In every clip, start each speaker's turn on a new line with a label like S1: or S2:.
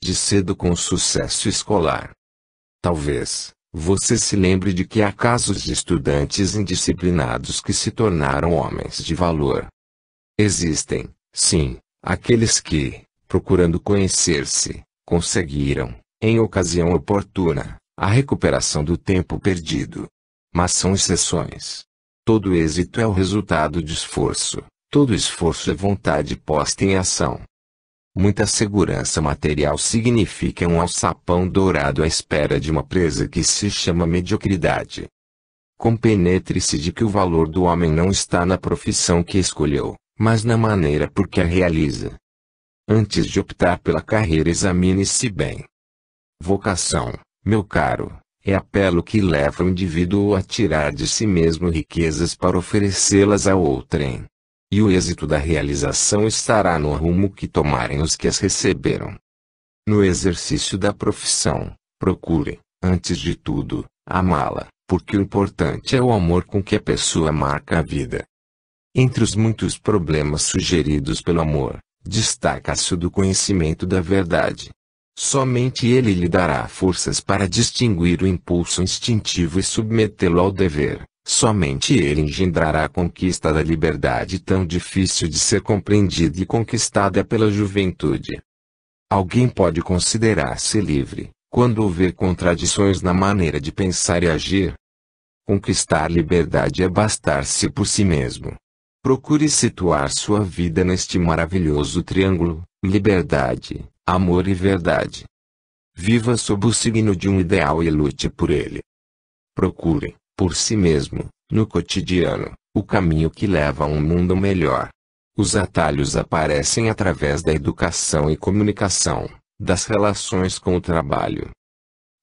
S1: desde cedo com sucesso escolar. Talvez você se lembre de que há casos de estudantes indisciplinados que se tornaram homens de valor. Existem, sim, aqueles que, procurando conhecer-se, conseguiram, em ocasião oportuna, a recuperação do tempo perdido. Mas são exceções. Todo êxito é o resultado de esforço, todo esforço é vontade posta em ação. Muita segurança material significa um alçapão dourado à espera de uma presa que se chama mediocridade. Compenetre-se de que o valor do homem não está na profissão que escolheu, mas na maneira por que a realiza. Antes de optar pela carreira, examine-se bem. Vocação, meu caro, é apelo que leva o indivíduo a tirar de si mesmo riquezas para oferecê-las a outrem. E o êxito da realização estará no rumo que tomarem os que as receberam. No exercício da profissão, procure, antes de tudo, amá-la, porque o importante é o amor com que a pessoa marca a vida. Entre os muitos problemas sugeridos pelo amor, destaca-se o do conhecimento da verdade. Somente ele lhe dará forças para distinguir o impulso instintivo e submetê-lo ao dever. Somente ele engendrará a conquista da liberdade tão difícil de ser compreendida e conquistada pela juventude. Alguém pode considerar-se livre, quando houver contradições na maneira de pensar e agir? Conquistar liberdade é bastar-se por si mesmo. Procure situar sua vida neste maravilhoso triângulo: liberdade, amor e verdade. Viva sob o signo de um ideal e lute por ele. Procure, por si mesmo, no cotidiano, o caminho que leva a um mundo melhor. Os atalhos aparecem através da educação e comunicação, das relações com o trabalho.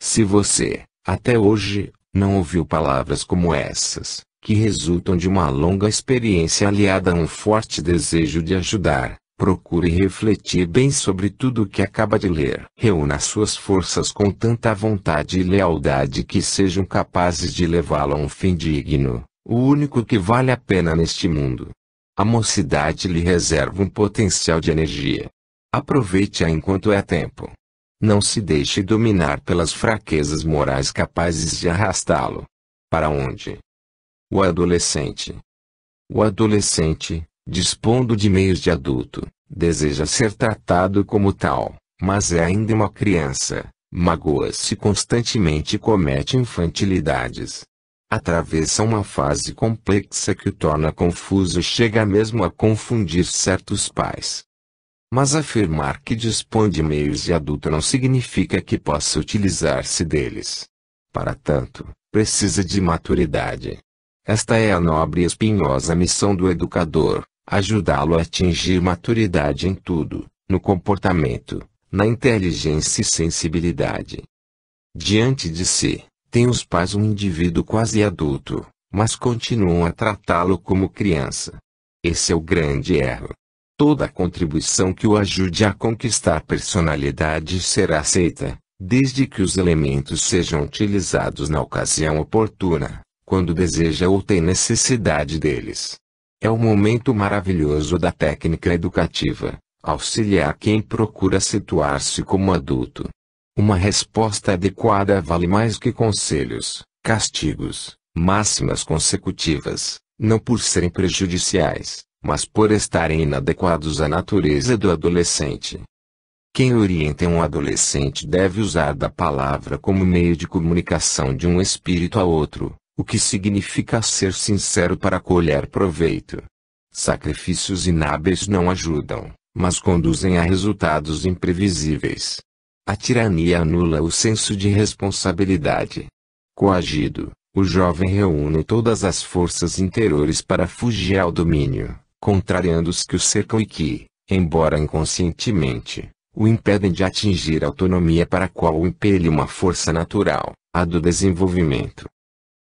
S1: Se você, até hoje, não ouviu palavras como essas, que resultam de uma longa experiência aliada a um forte desejo de ajudar, procure refletir bem sobre tudo o que acaba de ler. Reúna suas forças com tanta vontade e lealdade que sejam capazes de levá-lo a um fim digno, o único que vale a pena neste mundo. A mocidade lhe reserva um potencial de energia. Aproveite-a enquanto é tempo. Não se deixe dominar pelas fraquezas morais capazes de arrastá-lo. Para onde? O adolescente. O adolescente, dispondo de meios de adulto, deseja ser tratado como tal, mas é ainda uma criança, magoa-se constantemente e comete infantilidades. Atravessa uma fase complexa que o torna confuso e chega mesmo a confundir certos pais. Mas afirmar que dispõe de meios de adulto não significa que possa utilizar-se deles. Para tanto, precisa de maturidade. Esta é a nobre e espinhosa missão do educador: ajudá-lo a atingir maturidade em tudo, no comportamento, na inteligência e sensibilidade. Diante de si, tem os pais um indivíduo quase adulto, mas continuam a tratá-lo como criança. Esse é o grande erro. Toda contribuição que o ajude a conquistar personalidade será aceita, desde que os elementos sejam utilizados na ocasião oportuna, quando deseja ou tem necessidade deles. É o momento maravilhoso da técnica educativa: auxiliar quem procura situar-se como adulto. Uma resposta adequada vale mais que conselhos, castigos, máximas consecutivas, não por serem prejudiciais, mas por estarem inadequados à natureza do adolescente. Quem orienta um adolescente deve usar da palavra como meio de comunicação de um espírito a outro, o que significa ser sincero para colher proveito. Sacrifícios inábeis não ajudam, mas conduzem a resultados imprevisíveis. A tirania anula o senso de responsabilidade. Coagido, o jovem reúne todas as forças interiores para fugir ao domínio, contrariando os que o cercam e que, embora inconscientemente, o impedem de atingir a autonomia para a qual o impele uma força natural, a do desenvolvimento.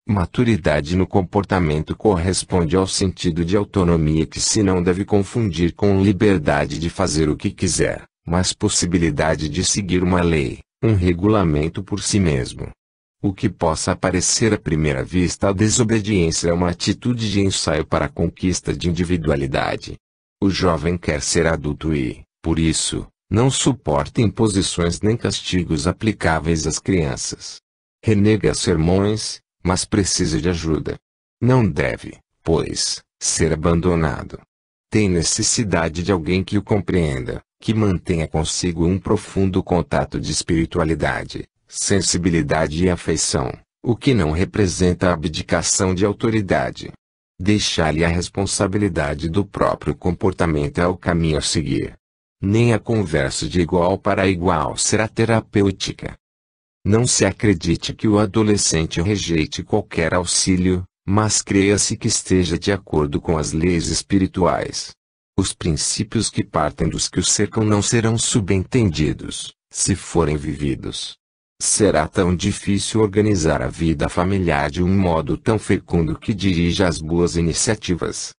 S1: Maturidade no comportamento corresponde ao sentido de autonomia que se não deve confundir com liberdade de fazer o que quiser, mas possibilidade de seguir uma lei, um regulamento por si mesmo. O que possa parecer à primeira vista a desobediência é uma atitude de ensaio para a conquista de individualidade. O jovem quer ser adulto e, por isso, Não suporta imposições nem castigos aplicáveis às crianças. Renega sermões, mas precisa de ajuda. Não deve, pois, ser abandonado. Tem necessidade de alguém que o compreenda, que mantenha consigo um profundo contato de espiritualidade, sensibilidade e afeição, o que não representa a abdicação de autoridade. Deixar-lhe a responsabilidade do próprio comportamento é o caminho a seguir. Nem a conversa de igual para igual será terapêutica. Não se acredite que o adolescente rejeite qualquer auxílio, mas creia-se que esteja de acordo com as leis espirituais. Os princípios que partem dos que o cercam não serão subentendidos, se forem vividos. Será tão difícil organizar a vida familiar de um modo tão fecundo que dirija às boas iniciativas.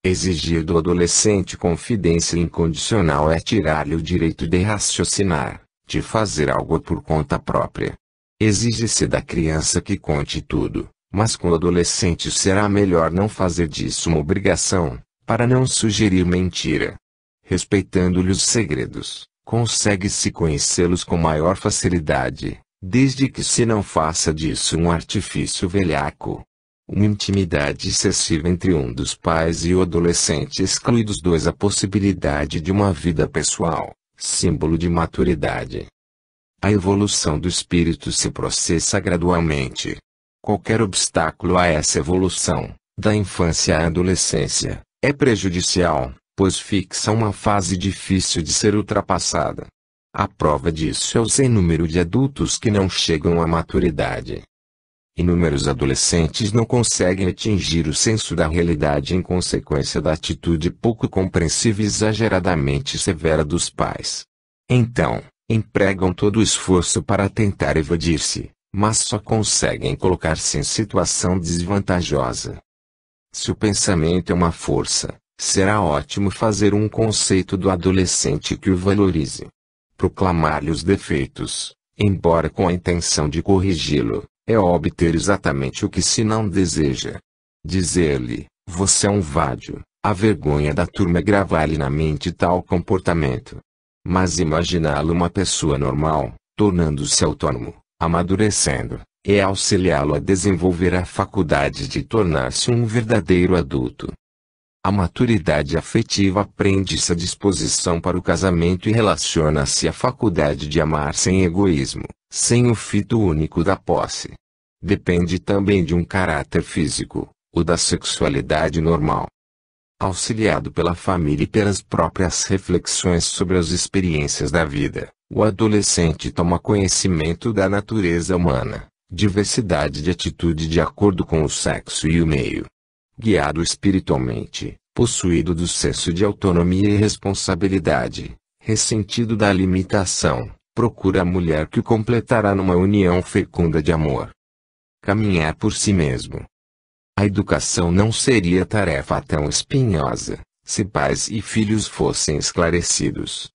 S1: Exigir do adolescente confidência incondicional é tirar-lhe o direito de raciocinar, de fazer algo por conta própria. Exige-se da criança que conte tudo, mas com o adolescente será melhor não fazer disso uma obrigação, para não sugerir mentira. Respeitando-lhe os segredos, consegue-se conhecê-los com maior facilidade, desde que se não faça disso um artifício velhaco. Uma intimidade excessiva entre um dos pais e o adolescente exclui dos dois a possibilidade de uma vida pessoal, símbolo de maturidade. A evolução do espírito se processa gradualmente. Qualquer obstáculo a essa evolução, da infância à adolescência, é prejudicial, pois fixa uma fase difícil de ser ultrapassada. A prova disso é o sem número de adultos que não chegam à maturidade. Inúmeros adolescentes não conseguem atingir o senso da realidade em consequência da atitude pouco compreensiva e exageradamente severa dos pais. Então, empregam todo o esforço para tentar evadir-se, mas só conseguem colocar-se em situação desvantajosa. Se o pensamento é uma força, será ótimo fazer um conceito do adolescente que o valorize. Proclamar-lhe os defeitos, embora com a intenção de corrigi-lo, é obter exatamente o que se não deseja. Dizer-lhe, você é um vádio, a vergonha da turma é gravar-lhe na mente tal comportamento. Mas imaginá-lo uma pessoa normal, tornando-se autônomo, amadurecendo, é auxiliá-lo a desenvolver a faculdade de tornar-se um verdadeiro adulto. A maturidade afetiva aprende-se a disposição para o casamento e relaciona-se à faculdade de amar sem egoísmo, sem o fito único da posse. Depende também de um caráter físico, o da sexualidade normal. Auxiliado pela família e pelas próprias reflexões sobre as experiências da vida, o adolescente toma conhecimento da natureza humana, diversidade de atitude de acordo com o sexo e o meio. Guiado espiritualmente, possuído do senso de autonomia e responsabilidade, ressentido da limitação, procura a mulher que o completará numa união fecunda de amor. Caminhar por si mesmo. A educação não seria tarefa tão espinhosa, se pais e filhos fossem esclarecidos.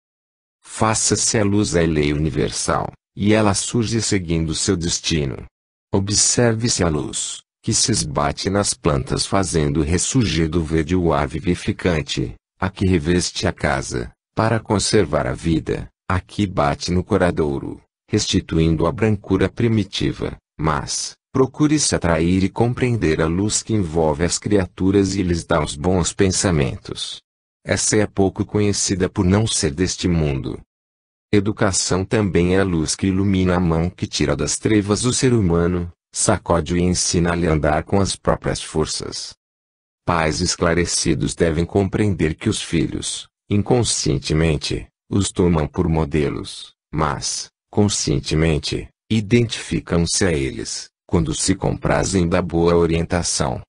S1: Faça-se a luz a lei universal, e ela surge seguindo seu destino. Observe-se a luz, que se esbate nas plantas fazendo ressurgir do verde o ar vivificante, a que reveste a casa, para conservar a vida, a que bate no coradouro, restituindo a brancura primitiva, mas, procure-se atrair e compreender a luz que envolve as criaturas e lhes dá os bons pensamentos. Essa é pouco conhecida por não ser deste mundo. Educação também é a luz que ilumina a mão que tira das trevas o ser humano, sacode-o e ensina-lhe a andar com as próprias forças. Pais esclarecidos devem compreender que os filhos, inconscientemente, os tomam por modelos, mas, conscientemente, identificam-se a eles, quando se comprazem da boa orientação.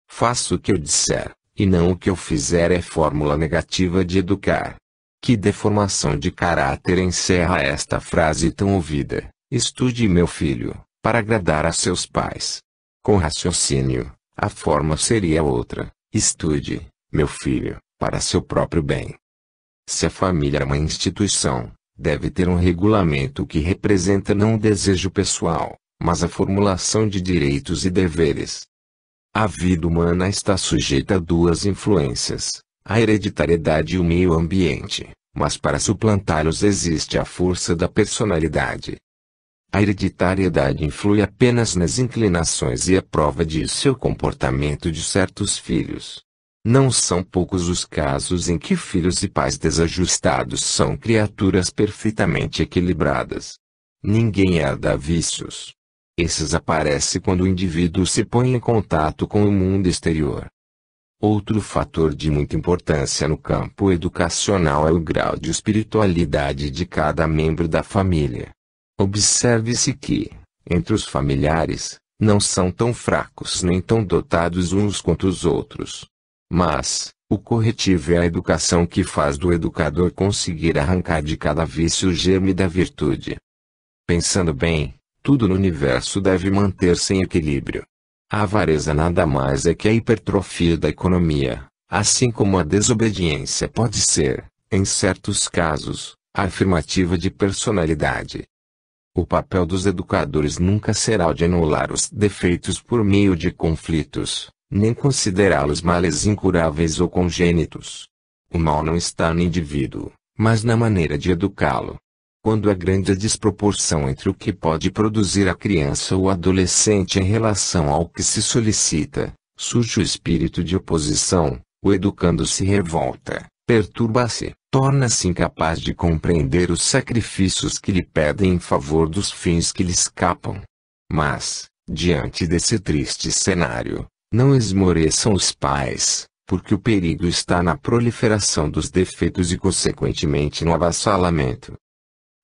S1: Faço o que eu disser, e não o que eu fizer é fórmula negativa de educar. Que deformação de caráter encerra esta frase tão ouvida: estude, meu filho, para agradar a seus pais. Com raciocínio, a forma seria outra: estude, meu filho, para seu próprio bem. Se a família é uma instituição, deve ter um regulamento que representa não o desejo pessoal, mas a formulação de direitos e deveres. A vida humana está sujeita a duas influências: a hereditariedade e o meio ambiente, mas para suplantá-los existe a força da personalidade. A hereditariedade influi apenas nas inclinações e é prova disso o comportamento de certos filhos. Não são poucos os casos em que filhos e pais desajustados são criaturas perfeitamente equilibradas. Ninguém herda vícios. Esses aparecem quando o indivíduo se põe em contato com o mundo exterior. Outro fator de muita importância no campo educacional é o grau de espiritualidade de cada membro da família. Observe-se que, entre os familiares, não são tão fracos nem tão dotados uns quanto os outros. Mas, o corretivo é a educação que faz do educador conseguir arrancar de cada vício o germe da virtude. Pensando bem, tudo no universo deve manter-se em equilíbrio. A avareza nada mais é que a hipertrofia da economia, assim como a desobediência pode ser, em certos casos, a afirmativa de personalidade. O papel dos educadores nunca será o de anular os defeitos por meio de conflitos, nem considerá-los males incuráveis ou congênitos. O mal não está no indivíduo, mas na maneira de educá-lo. Quando é grande a desproporção entre o que pode produzir a criança ou adolescente em relação ao que se solicita, surge o espírito de oposição, o educando se revolta, perturba-se, torna-se incapaz de compreender os sacrifícios que lhe pedem em favor dos fins que lhe escapam. Mas, diante desse triste cenário, não esmoreçam os pais, porque o perigo está na proliferação dos defeitos e consequentemente no avassalamento.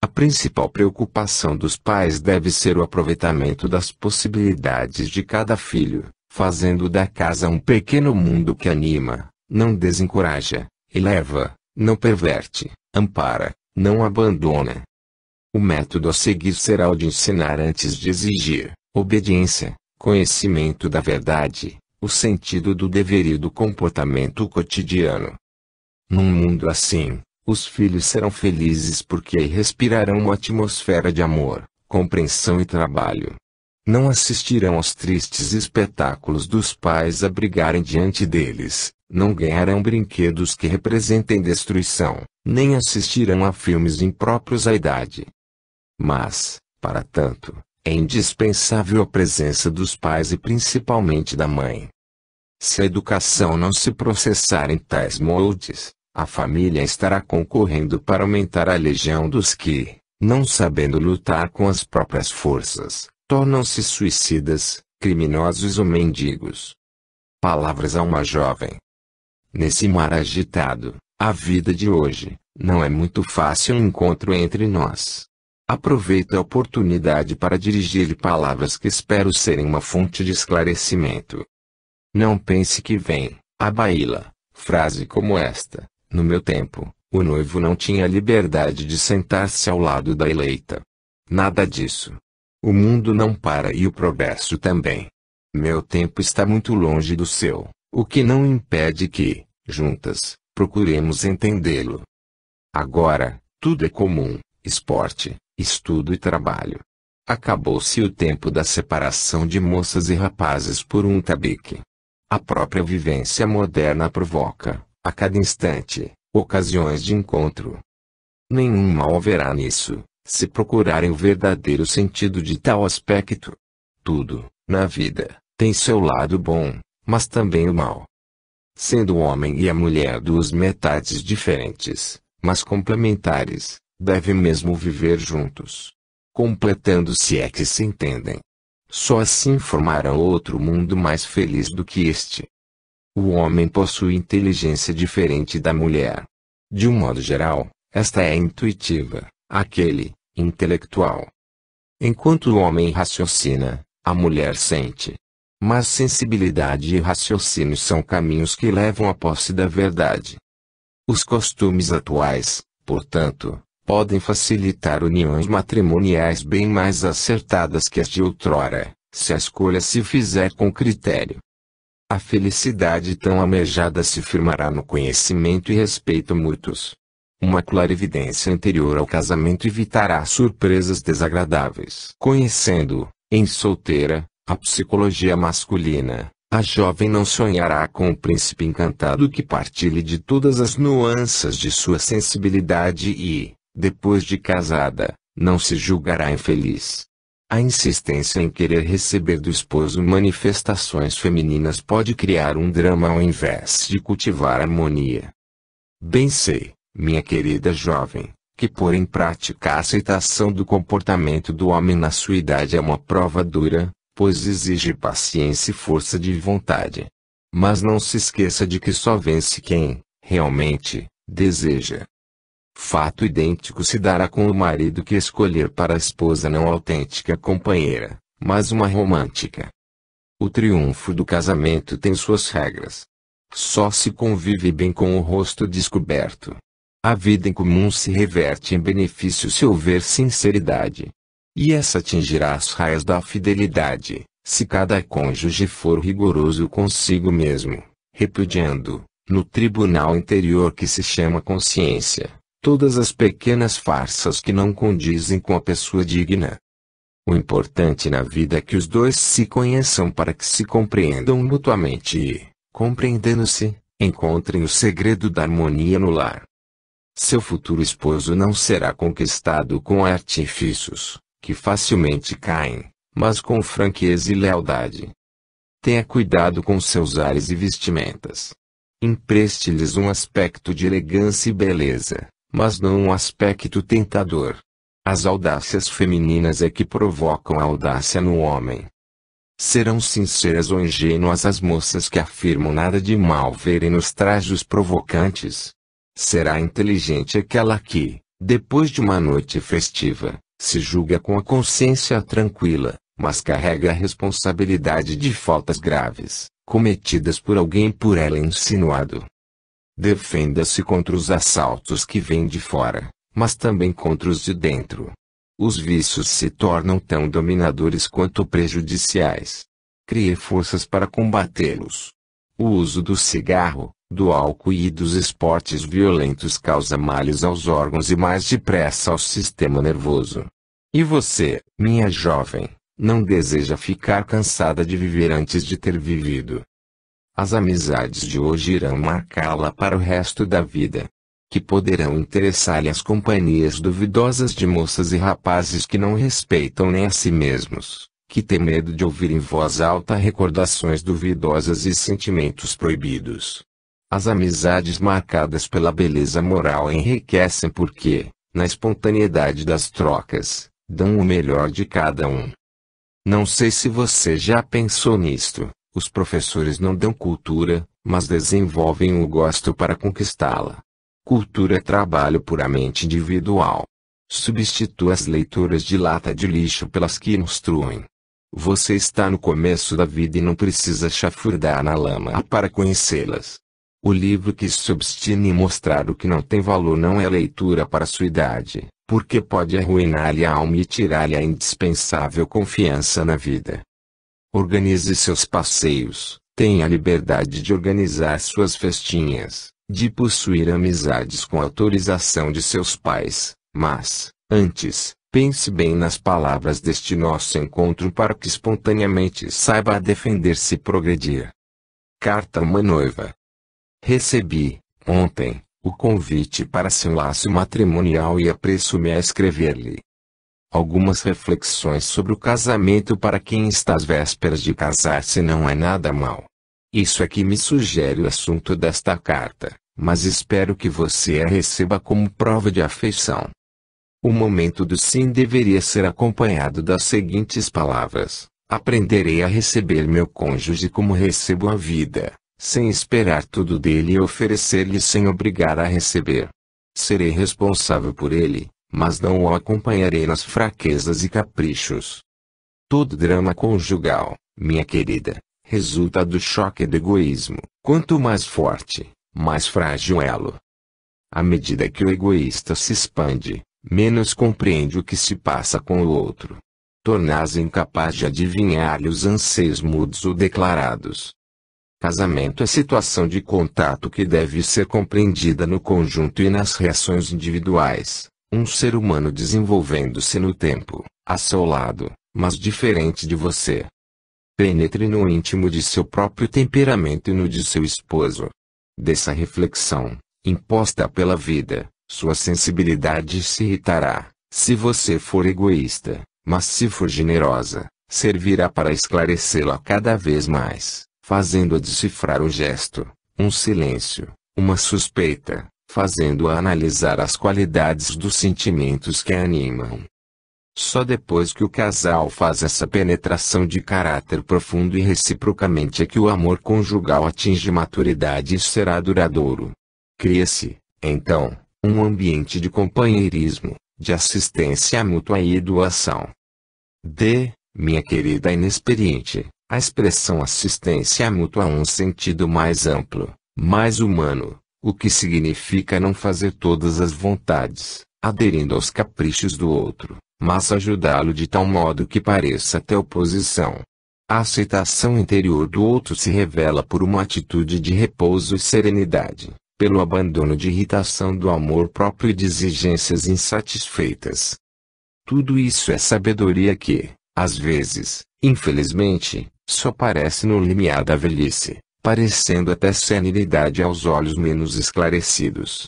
S1: A principal preocupação dos pais deve ser o aproveitamento das possibilidades de cada filho, fazendo da casa um pequeno mundo que anima, não desencoraja, eleva, não perverte, ampara, não abandona. O método a seguir será o de ensinar antes de exigir, obediência, conhecimento da verdade, o sentido do dever e do comportamento cotidiano. Num mundo assim, os filhos serão felizes porque aí respirarão uma atmosfera de amor, compreensão e trabalho. Não assistirão aos tristes espetáculos dos pais a brigarem diante deles, não ganharão brinquedos que representem destruição, nem assistirão a filmes impróprios à idade. Mas, para tanto, é indispensável a presença dos pais e principalmente da mãe. Se a educação não se processar em tais moldes, a família estará concorrendo para aumentar a legião dos que, não sabendo lutar com as próprias forças, tornam-se suicidas, criminosos ou mendigos. Palavras a uma jovem. Nesse mar agitado, a vida de hoje, não é muito fácil o encontro entre nós. Aproveito a oportunidade para dirigir-lhe palavras que espero serem uma fonte de esclarecimento. Não pense que vem, a baila, frase como esta. No meu tempo, o noivo não tinha liberdade de sentar-se ao lado da eleita. Nada disso. O mundo não para e o progresso também. Meu tempo está muito longe do seu, o que não impede que, juntas, procuremos entendê-lo. Agora, tudo é comum, esporte, estudo e trabalho. Acabou-se o tempo da separação de moças e rapazes por um tabique. A própria vivência moderna provoca, a cada instante, ocasiões de encontro. Nenhum mal haverá nisso, se procurarem o verdadeiro sentido de tal aspecto. Tudo, na vida, tem seu lado bom, mas também o mal. Sendo o homem e a mulher duas metades diferentes, mas complementares, devem mesmo viver juntos. Completando-se é que se entendem. Só assim formarão outro mundo mais feliz do que este. O homem possui inteligência diferente da mulher. De um modo geral, esta é intuitiva, aquele, intelectual. Enquanto o homem raciocina, a mulher sente. Mas sensibilidade e raciocínio são caminhos que levam à posse da verdade. Os costumes atuais, portanto, podem facilitar uniões matrimoniais bem mais acertadas que as de outrora, se a escolha se fizer com critério. A felicidade tão almejada se firmará no conhecimento e respeito mútuos. Uma clarividência anterior ao casamento evitará surpresas desagradáveis. Conhecendo, em solteira, a psicologia masculina, A jovem não sonhará com um príncipe encantado que partilhe de todas as nuances de sua sensibilidade e, depois de casada, não se julgará infeliz. A insistência em querer receber do esposo manifestações femininas pode criar um drama ao invés de cultivar harmonia. Bem sei, minha querida jovem, que pôr em prática a aceitação do comportamento do homem na sua idade é uma prova dura, pois exige paciência e força de vontade. Mas não se esqueça de que só vence quem, realmente, deseja. Fato idêntico se dará com o marido que escolher para a esposa não autêntica companheira, mas uma romântica. O triunfo do casamento tem suas regras. Só se convive bem com o rosto descoberto. A vida em comum se reverte em benefício se houver sinceridade. E essa atingirá as raias da fidelidade, se cada cônjuge for rigoroso consigo mesmo, repudiando, no tribunal interior que se chama consciência, todas as pequenas farsas que não condizem com a pessoa digna. O importante na vida é que os dois se conheçam para que se compreendam mutuamente e, compreendendo-se, encontrem o segredo da harmonia no lar. Seu futuro esposo não será conquistado com artifícios, que facilmente caem, mas com franqueza e lealdade. Tenha cuidado com seus ares e vestimentas. Empreste-lhes um aspecto de elegância e beleza, mas não um aspecto tentador. As audácias femininas é que provocam a audácia no homem. Serão sinceras ou ingênuas as moças que afirmam nada de mal verem nos trajos provocantes. Será inteligente aquela que, depois de uma noite festiva, se julga com a consciência tranquila, mas carrega a responsabilidade de faltas graves, cometidas por alguém por ela insinuado. Defenda-se contra os assaltos que vêm de fora, mas também contra os de dentro. Os vícios se tornam tão dominadores quanto prejudiciais. Crie forças para combatê-los. O uso do cigarro, do álcool e dos esportes violentos causa males aos órgãos e mais depressa ao sistema nervoso. E você, minha jovem, não deseja ficar cansada de viver antes de ter vivido? As amizades de hoje irão marcá-la para o resto da vida. Que poderão interessar-lhe as companhias duvidosas de moças e rapazes que não respeitam nem a si mesmos, que têm medo de ouvir em voz alta recordações duvidosas e sentimentos proibidos. As amizades marcadas pela beleza moral enriquecem porque, na espontaneidade das trocas, dão o melhor de cada um. Não sei se você já pensou nisto, os professores não dão cultura, mas desenvolvem o gosto para conquistá-la. Cultura é trabalho puramente individual. Substitua as leituras de lata de lixo pelas que instruem. Você está no começo da vida e não precisa chafurdar na lama para conhecê-las. O livro que se obstina em mostrar o que não tem valor não é leitura para sua idade, porque pode arruinar-lhe a alma e tirar-lhe a indispensável confiança na vida. Organize seus passeios, tenha a liberdade de organizar suas festinhas, de possuir amizades com autorização de seus pais, mas, antes, pense bem nas palavras deste nosso encontro para que espontaneamente saiba defender-se e progredir. Carta a uma noiva. Recebi, ontem, o convite para seu laço matrimonial e apresso-me a escrever-lhe algumas reflexões sobre o casamento para quem está às vésperas de casar-se não é nada mal. Isso é que me sugere o assunto desta carta, mas espero que você a receba como prova de afeição. O momento do sim deveria ser acompanhado das seguintes palavras: aprenderei a receber meu cônjuge como recebo a vida, sem esperar tudo dele e oferecer-lhe sem obrigar a receber. Serei responsável por ele, mas não o acompanharei nas fraquezas e caprichos. Todo drama conjugal, minha querida, resulta do choque do egoísmo. Quanto mais forte, mais frágil elo. À medida que o egoísta se expande, menos compreende o que se passa com o outro. Tornar-se incapaz de adivinhar-lhe os anseios mudos ou declarados. Casamento é situação de contato que deve ser compreendida no conjunto e nas reações individuais, um ser humano desenvolvendo-se no tempo, a seu lado, mas diferente de você. Penetre no íntimo de seu próprio temperamento e no de seu esposo. Dessa reflexão, imposta pela vida, sua sensibilidade se irritará, se você for egoísta, mas se for generosa, servirá para esclarecê-la cada vez mais, fazendo-a decifrar um gesto, um silêncio, uma suspeita, fazendo-a analisar as qualidades dos sentimentos que a animam. Só depois que o casal faz essa penetração de caráter profundo e reciprocamente é que o amor conjugal atinge maturidade e será duradouro. Cria-se, então, um ambiente de companheirismo, de assistência mútua e doação. Minha querida inexperiente, a expressão assistência mútua um sentido mais amplo, mais humano, o que significa não fazer todas as vontades, aderindo aos caprichos do outro, mas ajudá-lo de tal modo que pareça até oposição. A aceitação interior do outro se revela por uma atitude de repouso e serenidade, pelo abandono de irritação do amor próprio e de exigências insatisfeitas. Tudo isso é sabedoria que, às vezes, infelizmente, só aparece no limiar da velhice, parecendo até senilidade aos olhos menos esclarecidos.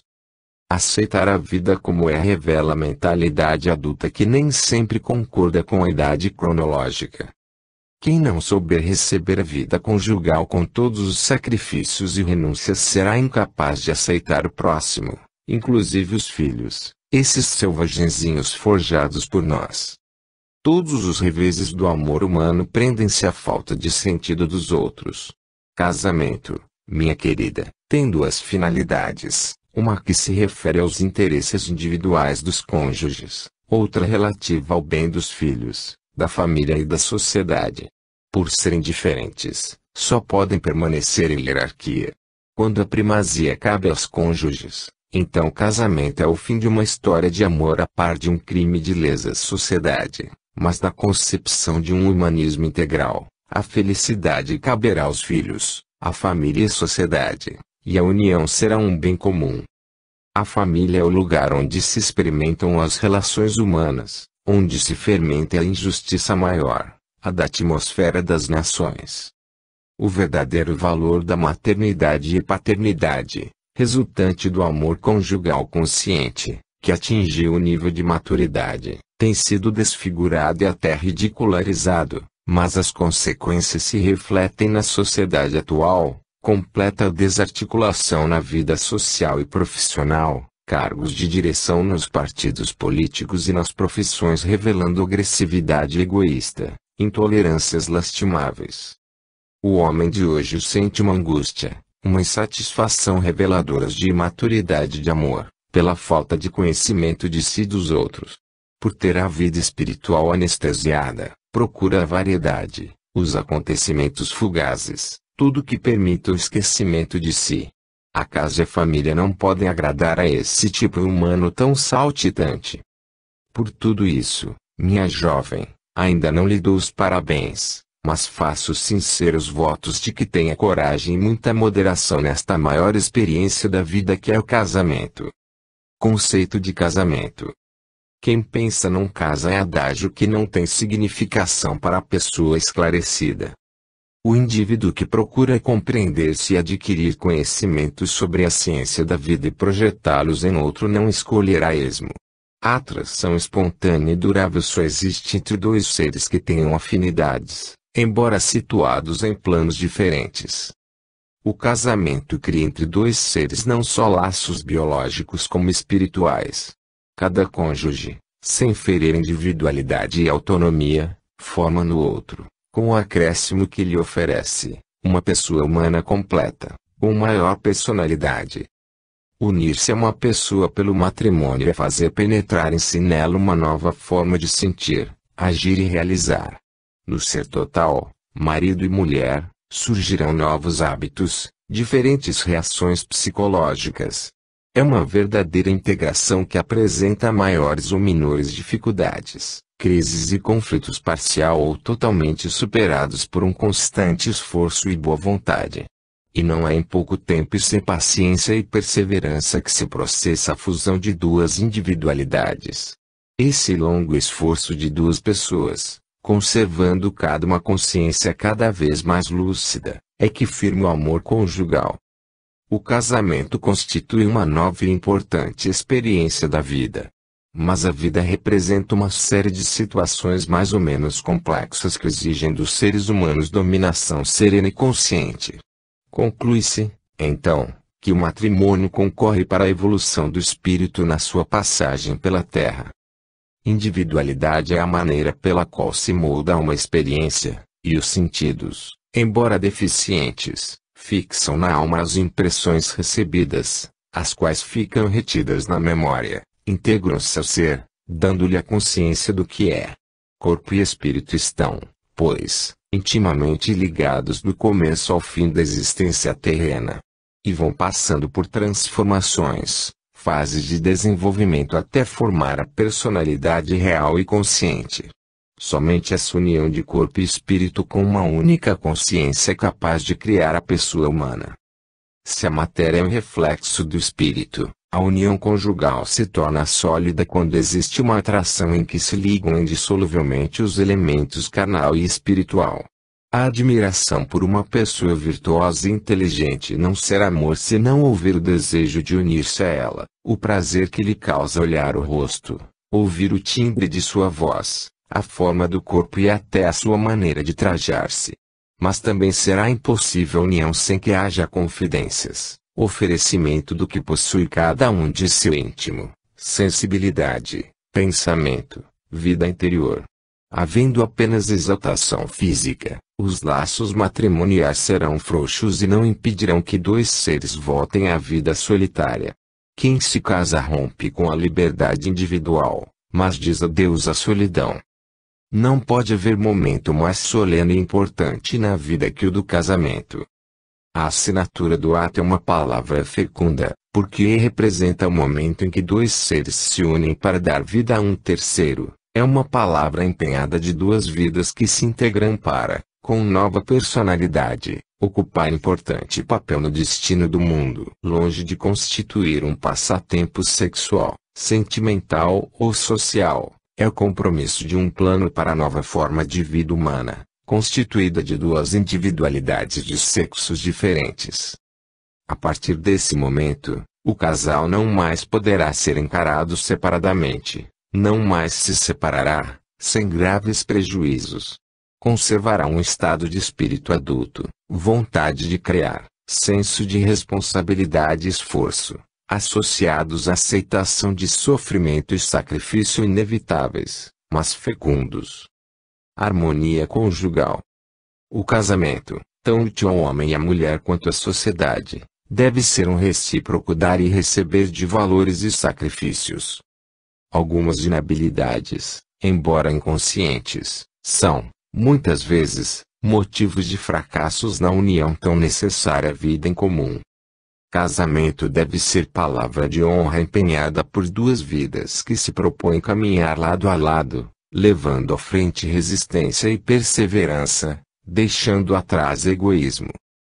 S1: Aceitar a vida como é revela a mentalidade adulta que nem sempre concorda com a idade cronológica. Quem não souber receber a vida conjugal com todos os sacrifícios e renúncias será incapaz de aceitar o próximo, inclusive os filhos, esses selvagenzinhos forjados por nós. Todos os reveses do amor humano prendem-se à falta de sentido dos outros. Casamento, minha querida, tem duas finalidades. Uma que se refere aos interesses individuais dos cônjuges, outra relativa ao bem dos filhos, da família e da sociedade. Por serem diferentes, só podem permanecer em hierarquia. Quando a primazia cabe aos cônjuges, então o casamento é o fim de uma história de amor a par de um crime de lesa sociedade, mas na concepção de um humanismo integral, a felicidade caberá aos filhos, à família e à sociedade. E a união será um bem comum. A família é o lugar onde se experimentam as relações humanas, onde se fermenta a injustiça maior, a da atmosfera das nações. O verdadeiro valor da maternidade e paternidade, resultante do amor conjugal consciente, que atingiu o nível de maturidade, tem sido desfigurado e até ridicularizado, mas as consequências se refletem na sociedade atual. Completa desarticulação na vida social e profissional, cargos de direção nos partidos políticos e nas profissões revelando agressividade egoísta, intolerâncias lastimáveis. O homem de hoje sente uma angústia, uma insatisfação reveladoras de imaturidade de amor, pela falta de conhecimento de si e dos outros. Por ter a vida espiritual anestesiada, procura a variedade, os acontecimentos fugazes. Tudo que permita o esquecimento de si. A casa e a família não podem agradar a esse tipo humano tão saltitante. Por tudo isso, minha jovem, ainda não lhe dou os parabéns, mas faço sinceros votos de que tenha coragem e muita moderação nesta maior experiência da vida que é o casamento. Conceito de casamento. Quem pensa não casa é adágio que não tem significação para a pessoa esclarecida. O indivíduo que procura compreender-se e adquirir conhecimentos sobre a ciência da vida e projetá-los em outro não escolherá a esmo. A atração espontânea e durável só existe entre dois seres que tenham afinidades, embora situados em planos diferentes. O casamento cria entre dois seres não só laços biológicos como espirituais. Cada cônjuge, sem ferir individualidade e autonomia, forma no outro, com o acréscimo que lhe oferece, uma pessoa humana completa, com maior personalidade. Unir-se a uma pessoa pelo matrimônio é fazer penetrar em si nela uma nova forma de sentir, agir e realizar. No ser total, marido e mulher, surgirão novos hábitos, diferentes reações psicológicas. É uma verdadeira integração que apresenta maiores ou menores dificuldades, crises e conflitos parcial ou totalmente superados por um constante esforço e boa vontade. E não é em pouco tempo e sem paciência e perseverança que se processa a fusão de duas individualidades. Esse longo esforço de duas pessoas, conservando uma consciência cada vez mais lúcida, é que firma o amor conjugal. O casamento constitui uma nova e importante experiência da vida. Mas a vida representa uma série de situações mais ou menos complexas que exigem dos seres humanos dominação serena e consciente. Conclui-se, então, que o matrimônio concorre para a evolução do espírito na sua passagem pela Terra. Individualidade é a maneira pela qual se molda uma experiência, e os sentidos, embora deficientes, fixam na alma as impressões recebidas, as quais ficam retidas na memória. Integram-se ao ser, dando-lhe a consciência do que é. Corpo e espírito estão, pois, intimamente ligados do começo ao fim da existência terrena. E vão passando por transformações, fases de desenvolvimento até formar a personalidade real e consciente. Somente essa união de corpo e espírito com uma única consciência é capaz de criar a pessoa humana. Se a matéria é um reflexo do espírito, a união conjugal se torna sólida quando existe uma atração em que se ligam indissoluvelmente os elementos carnal e espiritual. A admiração por uma pessoa virtuosa e inteligente não será amor se não houver o desejo de unir-se a ela, o prazer que lhe causa olhar o rosto, ouvir o timbre de sua voz, a forma do corpo e até a sua maneira de trajar-se. Mas também será impossível união sem que haja confidências, oferecimento do que possui cada um de seu íntimo, sensibilidade, pensamento, vida interior. Havendo apenas exaltação física, os laços matrimoniais serão frouxos e não impedirão que dois seres voltem à vida solitária. Quem se casa rompe com a liberdade individual, mas diz adeus à solidão. Não pode haver momento mais solene e importante na vida que o do casamento. A assinatura do ato é uma palavra fecunda, porque representa o momento em que dois seres se unem para dar vida a um terceiro. É uma palavra empenhada de duas vidas que se integram para, com nova personalidade, ocupar importante papel no destino do mundo. Longe de constituir um passatempo sexual, sentimental ou social, é o compromisso de um plano para a nova forma de vida humana, constituída de duas individualidades de sexos diferentes. A partir desse momento, o casal não mais poderá ser encarado separadamente. Não mais se separará, sem graves prejuízos. Conservará um estado de espírito adulto, vontade de criar, senso de responsabilidade e esforço, associados à aceitação de sofrimento e sacrifício inevitáveis, mas fecundos. Harmonia conjugal. O casamento, tão útil ao homem e à mulher quanto à sociedade, deve ser um recíproco dar e receber de valores e sacrifícios. Algumas inabilidades, embora inconscientes, são, muitas vezes, motivos de fracassos na união tão necessária à vida em comum. Casamento deve ser palavra de honra empenhada por duas vidas que se propõem caminhar lado a lado, levando à frente resistência e perseverança, deixando atrás egoísmo.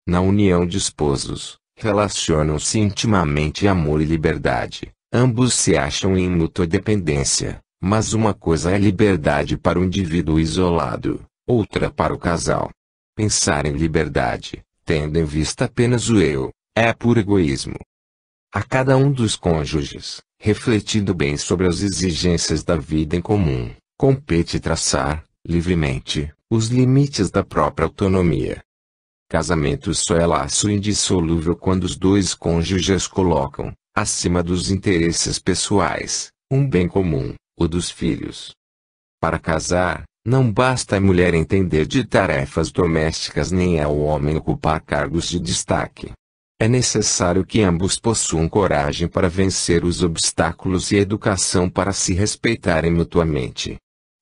S1: Na união de esposos, relacionam-se intimamente amor e liberdade. Ambos se acham em mútua dependência, mas uma coisa é liberdade para o indivíduo isolado, outra para o casal. Pensar em liberdade, tendo em vista apenas o eu, é puro egoísmo. A cada um dos cônjuges, refletindo bem sobre as exigências da vida em comum, compete traçar, livremente, os limites da própria autonomia. Casamento só é laço indissolúvel quando os dois cônjuges colocam, acima dos interesses pessoais, um bem comum, o dos filhos. Para casar, não basta a mulher entender de tarefas domésticas nem ao homem ocupar cargos de destaque. É necessário que ambos possuam coragem para vencer os obstáculos e educação para se respeitarem mutuamente.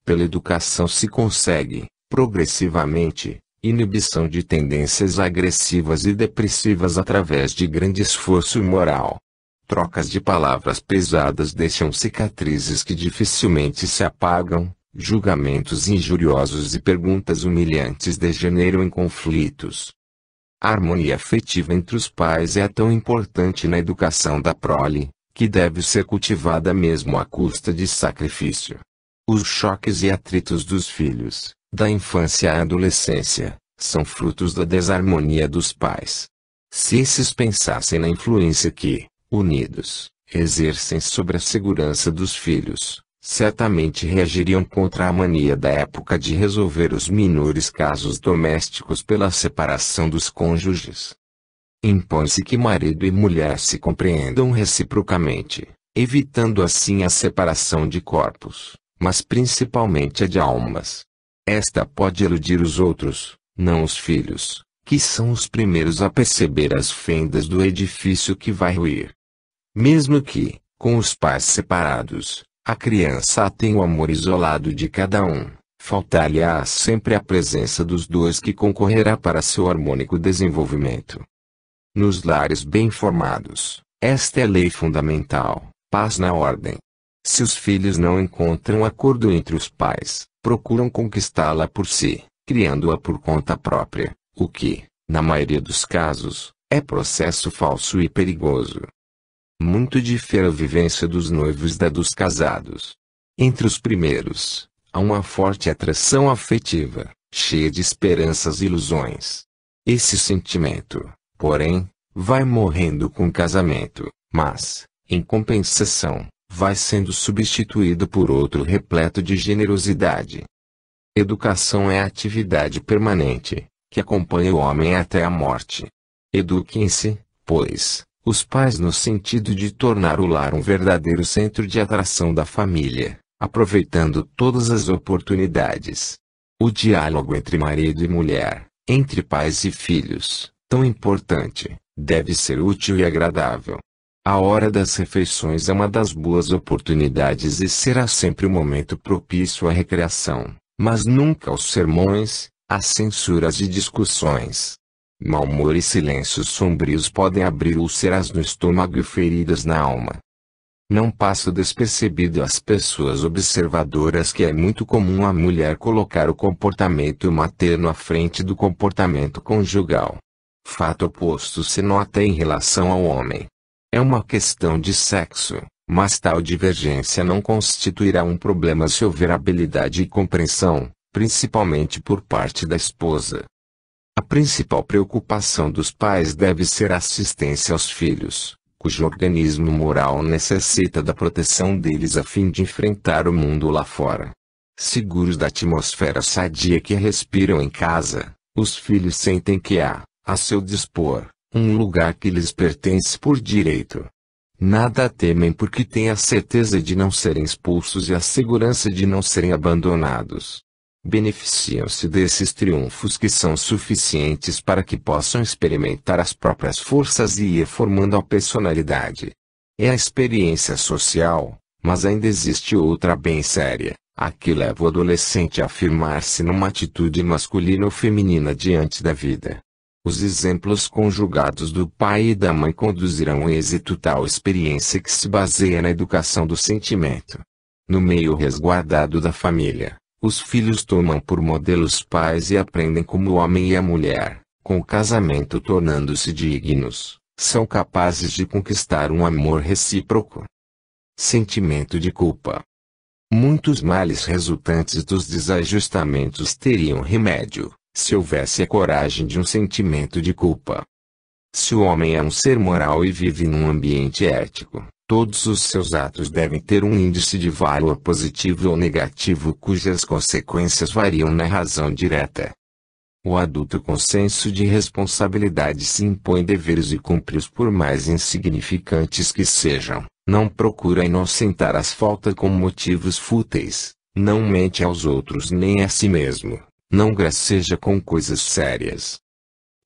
S1: Pela educação se consegue, progressivamente, inibição de tendências agressivas e depressivas através de grande esforço moral. Trocas de palavras pesadas deixam cicatrizes que dificilmente se apagam, julgamentos injuriosos e perguntas humilhantes degeneram em conflitos. A harmonia afetiva entre os pais é tão importante na educação da prole, que deve ser cultivada mesmo à custa de sacrifício. Os choques e atritos dos filhos, da infância à adolescência, são frutos da desarmonia dos pais. Se esses pensassem na influência que, unidos, exercem sobre a segurança dos filhos, certamente reagiriam contra a mania da época de resolver os menores casos domésticos pela separação dos cônjuges. Impõe-se que marido e mulher se compreendam reciprocamente, evitando assim a separação de corpos, mas principalmente a de almas. Esta pode eludir os outros, não os filhos, que são os primeiros a perceber as fendas do edifício que vai ruir. Mesmo que, com os pais separados, a criança tenha o amor isolado de cada um, faltar-lhe-á sempre a presença dos dois que concorrerá para seu harmônico desenvolvimento. Nos lares bem formados, esta é a lei fundamental: paz na ordem. Se os filhos não encontram acordo entre os pais, procuram conquistá-la por si, criando-a por conta própria, o que, na maioria dos casos, é processo falso e perigoso. Muito difere a vivência dos noivos da dos casados. Entre os primeiros, há uma forte atração afetiva, cheia de esperanças e ilusões. Esse sentimento, porém, vai morrendo com o casamento, mas, em compensação, vai sendo substituído por outro repleto de generosidade. Educação é a atividade permanente, que acompanha o homem até a morte. Eduquem-se, pois, os pais no sentido de tornar o lar um verdadeiro centro de atração da família, aproveitando todas as oportunidades. O diálogo entre marido e mulher, entre pais e filhos, tão importante, deve ser útil e agradável. A hora das refeições é uma das boas oportunidades e será sempre um momento propício à recreação, mas nunca aos sermões, às censuras e discussões. Mau humor e silêncios sombrios podem abrir úlceras no estômago e feridas na alma. Não passa despercebido às pessoas observadoras que é muito comum a mulher colocar o comportamento materno à frente do comportamento conjugal. Fato oposto se nota em relação ao homem. É uma questão de sexo, mas tal divergência não constituirá um problema se houver habilidade e compreensão, principalmente por parte da esposa. A principal preocupação dos pais deve ser a assistência aos filhos, cujo organismo moral necessita da proteção deles a fim de enfrentar o mundo lá fora. Seguros da atmosfera sadia que respiram em casa, os filhos sentem que há, a seu dispor, um lugar que lhes pertence por direito. Nada temem porque têm a certeza de não serem expulsos e a segurança de não serem abandonados. Beneficiam-se desses triunfos que são suficientes para que possam experimentar as próprias forças e ir formando a personalidade. É a experiência social, mas ainda existe outra bem séria, a que leva o adolescente a afirmar-se numa atitude masculina ou feminina diante da vida. Os exemplos conjugados do pai e da mãe conduzirão ao êxito tal experiência que se baseia na educação do sentimento. No meio resguardado da família, os filhos tomam por modelo os pais e aprendem como o homem e a mulher, com o casamento tornando-se dignos, são capazes de conquistar um amor recíproco. Sentimento de culpa. Muitos males resultantes dos desajustamentos teriam remédio, se houvesse a coragem de um sentimento de culpa. Se o homem é um ser moral e vive num ambiente ético, todos os seus atos devem ter um índice de valor positivo ou negativo cujas consequências variam na razão direta. O adulto com senso de responsabilidade se impõe deveres e cumpre-os por mais insignificantes que sejam, não procura inocentar as faltas com motivos fúteis, não mente aos outros nem a si mesmo, não graceja com coisas sérias.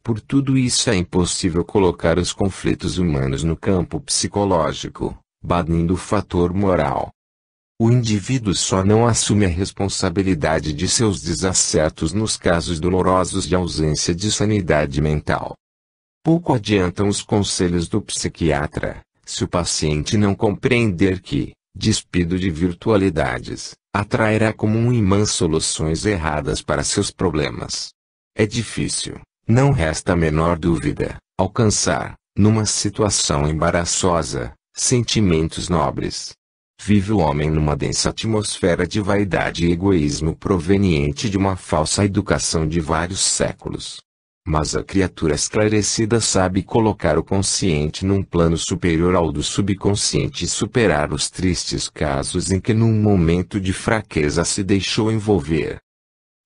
S1: Por tudo isso é impossível colocar os conflitos humanos no campo psicológico, banindo o fator moral. O indivíduo só não assume a responsabilidade de seus desacertos nos casos dolorosos de ausência de sanidade mental. Pouco adiantam os conselhos do psiquiatra, se o paciente não compreender que, despido de virtualidades, atrairá como um imã soluções erradas para seus problemas. É difícil, não resta a menor dúvida, alcançar, numa situação embaraçosa, sentimentos nobres. Vive o homem numa densa atmosfera de vaidade e egoísmo proveniente de uma falsa educação de vários séculos. Mas a criatura esclarecida sabe colocar o consciente num plano superior ao do subconsciente e superar os tristes casos em que num momento de fraqueza se deixou envolver.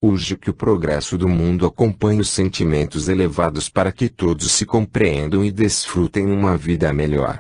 S1: Urge que o progresso do mundo acompanhe os sentimentos elevados para que todos se compreendam e desfrutem uma vida melhor.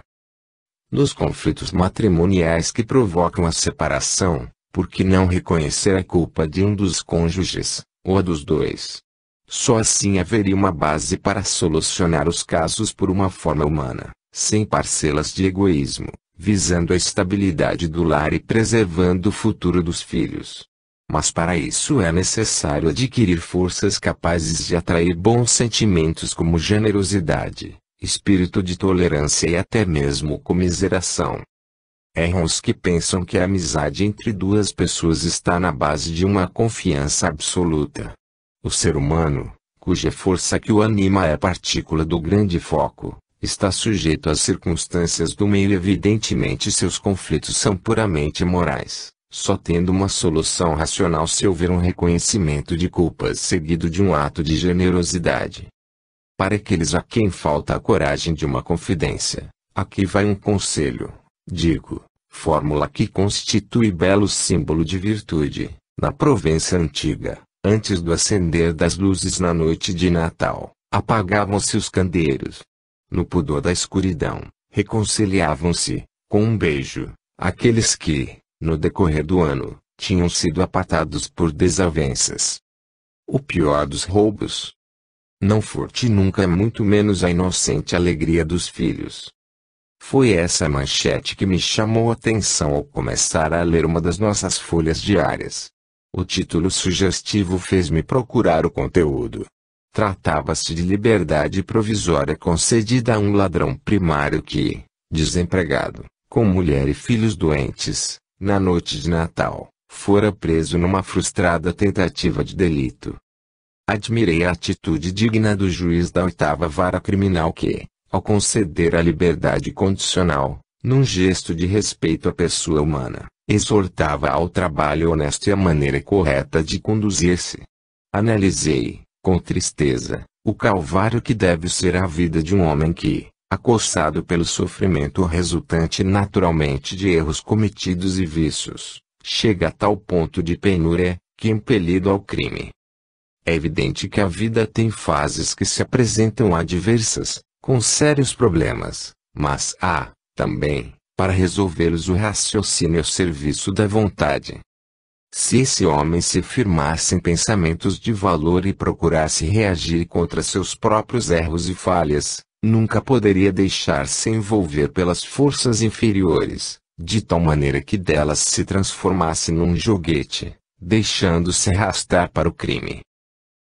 S1: Nos conflitos matrimoniais que provocam a separação, por que não reconhecer a culpa de um dos cônjuges, ou a dos dois? Só assim haveria uma base para solucionar os casos por uma forma humana, sem parcelas de egoísmo, visando a estabilidade do lar e preservando o futuro dos filhos. Mas para isso é necessário adquirir forças capazes de atrair bons sentimentos como generosidade, espírito de tolerância e até mesmo comiseração. Erram os que pensam que a amizade entre duas pessoas está na base de uma confiança absoluta. O ser humano, cuja força que o anima é partícula do grande foco, está sujeito às circunstâncias do meio e evidentemente seus conflitos são puramente morais, só tendo uma solução racional se houver um reconhecimento de culpas seguido de um ato de generosidade. Para aqueles a quem falta a coragem de uma confidência, aqui vai um conselho, digo, fórmula que constitui belo símbolo de virtude. Na Provença antiga, antes do acender das luzes na noite de Natal, apagavam-se os candeiros. No pudor da escuridão, reconciliavam-se, com um beijo, aqueles que, no decorrer do ano, tinham sido apartados por desavenças. O pior dos roubos. Não furte nunca, muito menos a inocente alegria dos filhos. Foi essa manchete que me chamou a atenção ao começar a ler uma das nossas folhas diárias. O título sugestivo fez-me procurar o conteúdo. Tratava-se de liberdade provisória concedida a um ladrão primário que, desempregado, com mulher e filhos doentes, na noite de Natal, fora preso numa frustrada tentativa de delito. Admirei a atitude digna do juiz da 8ª Vara Criminal que, ao conceder a liberdade condicional, num gesto de respeito à pessoa humana, exortava ao trabalho honesto e à maneira correta de conduzir-se. Analisei, com tristeza, o calvário que deve ser a vida de um homem que, acossado pelo sofrimento resultante naturalmente de erros cometidos e vícios, chega a tal ponto de penúria, que impelido ao crime. É evidente que a vida tem fases que se apresentam adversas, com sérios problemas, mas há, também, para resolvê-los o raciocínio ao serviço da vontade. Se esse homem se firmasse em pensamentos de valor e procurasse reagir contra seus próprios erros e falhas, nunca poderia deixar-se envolver pelas forças inferiores, de tal maneira que delas se transformasse num joguete, deixando-se arrastar para o crime.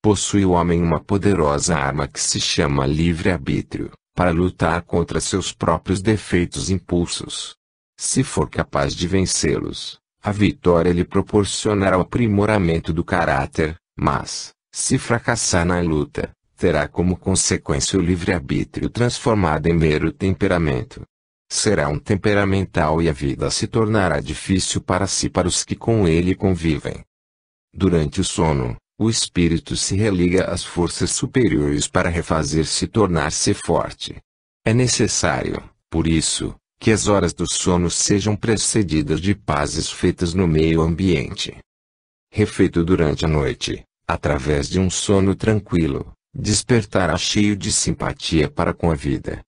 S1: Possui o homem uma poderosa arma que se chama livre-arbítrio, para lutar contra seus próprios defeitos e impulsos. Se for capaz de vencê-los, a vitória lhe proporcionará o aprimoramento do caráter, mas, se fracassar na luta, terá como consequência o livre-arbítrio transformado em mero temperamento. Será um temperamental e a vida se tornará difícil para si e para os que com ele convivem. Durante o sono, o espírito se religa às forças superiores para refazer-se e tornar-se forte. É necessário, por isso, que as horas do sono sejam precedidas de pazes feitas no meio ambiente. Refeito durante a noite, através de um sono tranquilo, despertará cheio de simpatia para com a vida.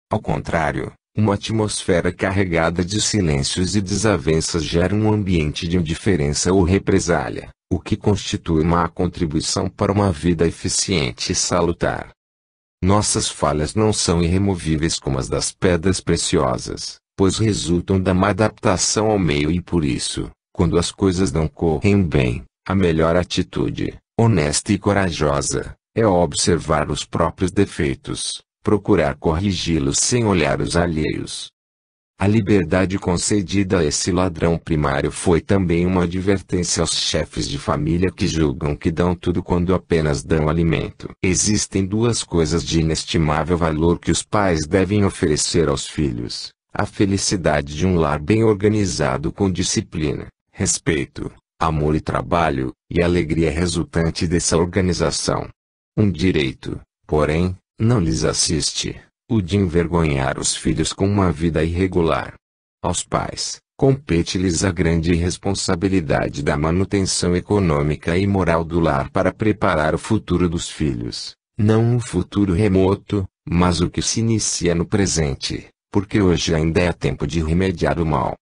S1: Ao contrário, uma atmosfera carregada de silêncios e desavenças gera um ambiente de indiferença ou represália, o que constitui má contribuição para uma vida eficiente e salutar. Nossas falhas não são irremovíveis como as das pedras preciosas, pois resultam da má adaptação ao meio e por isso, quando as coisas não correm bem, a melhor atitude, honesta e corajosa, é observar os próprios defeitos, procurar corrigi-los sem olhar os alheios. A liberdade concedida a esse ladrão primário foi também uma advertência aos chefes de família que julgam que dão tudo quando apenas dão alimento. Existem duas coisas de inestimável valor que os pais devem oferecer aos filhos: a felicidade de um lar bem organizado com disciplina, respeito, amor e trabalho, e alegria resultante dessa organização. Um direito, porém, não lhes assiste, o de envergonhar os filhos com uma vida irregular. Aos pais, compete-lhes a grande responsabilidade da manutenção econômica e moral do lar para preparar o futuro dos filhos, não um futuro remoto, mas o que se inicia no presente, porque hoje ainda é tempo de remediar o mal.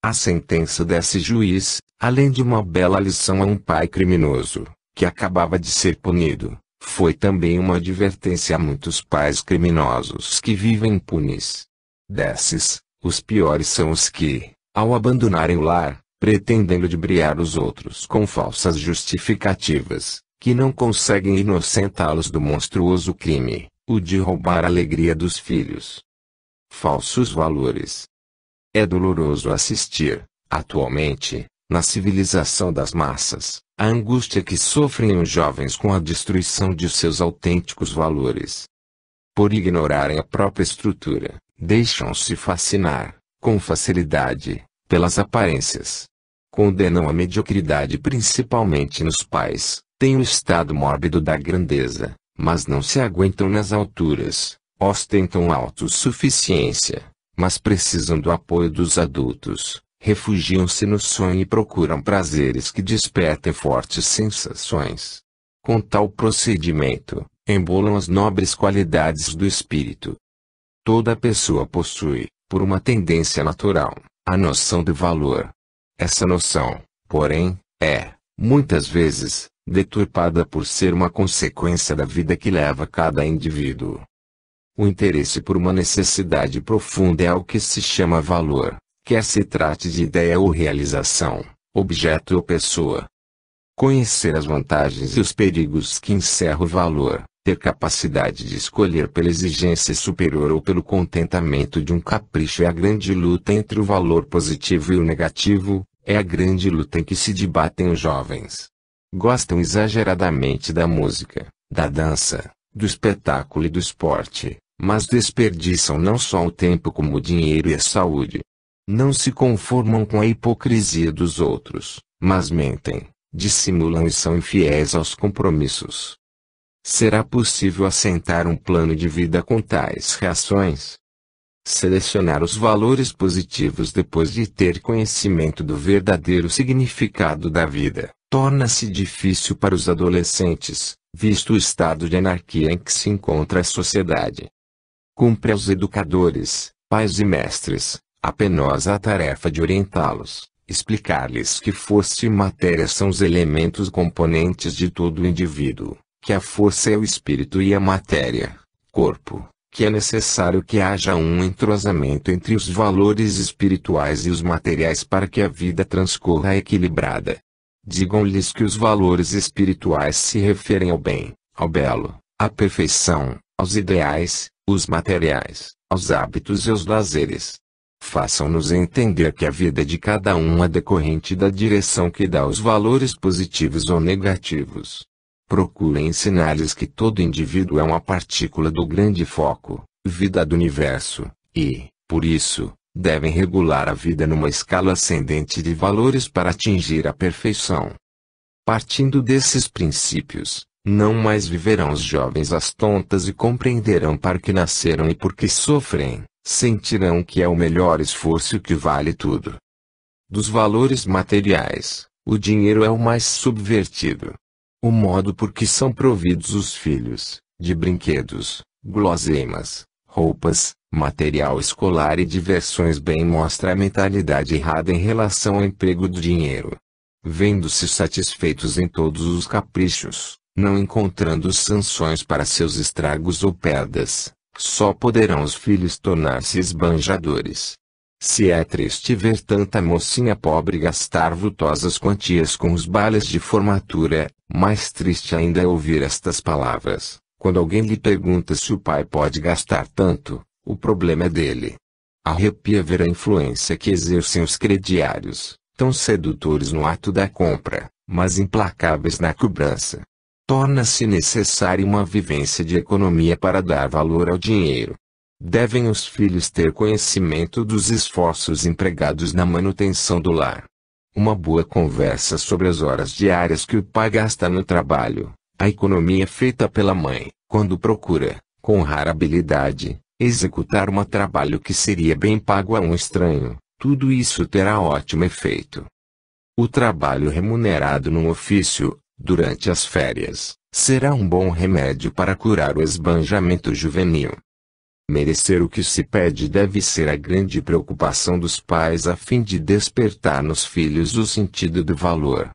S1: A sentença desse juiz, além de uma bela lição a um pai criminoso, que acabava de ser punido, foi também uma advertência a muitos pais criminosos que vivem impunes. Desses, os piores são os que, ao abandonarem o lar, pretendendo ludibriar os outros com falsas justificativas, que não conseguem inocentá-los do monstruoso crime, o de roubar a alegria dos filhos. Falsos valores. É doloroso assistir, atualmente, na civilização das massas, a angústia que sofrem os jovens com a destruição de seus autênticos valores. Por ignorarem a própria estrutura, deixam-se fascinar, com facilidade, pelas aparências. Condenam a mediocridade principalmente nos pais, têm o estado mórbido da grandeza, mas não se aguentam nas alturas, ostentam autossuficiência, mas precisam do apoio dos adultos, refugiam-se no sonho e procuram prazeres que despertem fortes sensações. Com tal procedimento, embolam as nobres qualidades do espírito. Toda pessoa possui, por uma tendência natural, a noção de valor. Essa noção, porém, é, muitas vezes, deturpada por ser uma consequência da vida que leva cada indivíduo. O interesse por uma necessidade profunda é o que se chama valor, quer se trate de ideia ou realização, objeto ou pessoa. Conhecer as vantagens e os perigos que encerra o valor, ter capacidade de escolher pela exigência superior ou pelo contentamento de um capricho é a grande luta entre o valor positivo e o negativo, é a grande luta em que se debatem os jovens. Gostam exageradamente da música, da dança, do espetáculo e do esporte, mas desperdiçam não só o tempo como o dinheiro e a saúde. Não se conformam com a hipocrisia dos outros, mas mentem, dissimulam e são infiéis aos compromissos. Será possível assentar um plano de vida com tais reações? Selecionar os valores positivos depois de ter conhecimento do verdadeiro significado da vida, torna-se difícil para os adolescentes, visto o estado de anarquia em que se encontra a sociedade. Cumpre aos educadores, pais e mestres, a penosa tarefa de orientá-los, explicar-lhes que força e matéria são os elementos componentes de todo o indivíduo, que a força é o espírito e a matéria, corpo, que é necessário que haja um entrosamento entre os valores espirituais e os materiais para que a vida transcorra equilibrada. Digam-lhes que os valores espirituais se referem ao bem, ao belo, à perfeição, aos ideais, os materiais, aos hábitos e aos lazeres. Façam-nos entender que a vida de cada um é decorrente da direção que dá aos valores positivos ou negativos. Procurem ensinar-lhes que todo indivíduo é uma partícula do grande foco, vida do universo, e, por isso, devem regular a vida numa escala ascendente de valores para atingir a perfeição. Partindo desses princípios, não mais viverão os jovens às tontas e compreenderão para que nasceram e por que sofrem, sentirão que é o melhor esforço que vale tudo. Dos valores materiais, o dinheiro é o mais subvertido. O modo por que são providos os filhos, de brinquedos, guloseimas, roupas, material escolar e diversões bem mostra a mentalidade errada em relação ao emprego do dinheiro. Vendo-se satisfeitos em todos os caprichos, não encontrando sanções para seus estragos ou perdas, só poderão os filhos tornar-se esbanjadores. Se é triste ver tanta mocinha pobre gastar vultosas quantias com os bailes de formatura, mais triste ainda é ouvir estas palavras, quando alguém lhe pergunta se o pai pode gastar tanto, o problema é dele. Arrepia ver a influência que exercem os crediários, tão sedutores no ato da compra, mas implacáveis na cobrança. Torna-se necessária uma vivência de economia para dar valor ao dinheiro. devem os filhos ter conhecimento dos esforços empregados na manutenção do lar. Uma boa conversa sobre as horas diárias que o pai gasta no trabalho, a economia feita pela mãe, quando procura, com rara habilidade, executar um trabalho que seria bem pago a um estranho, tudo isso terá ótimo efeito. O trabalho remunerado num ofício, durante as férias, será um bom remédio para curar o esbanjamento juvenil. Merecer o que se pede deve ser a grande preocupação dos pais a fim de despertar nos filhos o sentido do valor.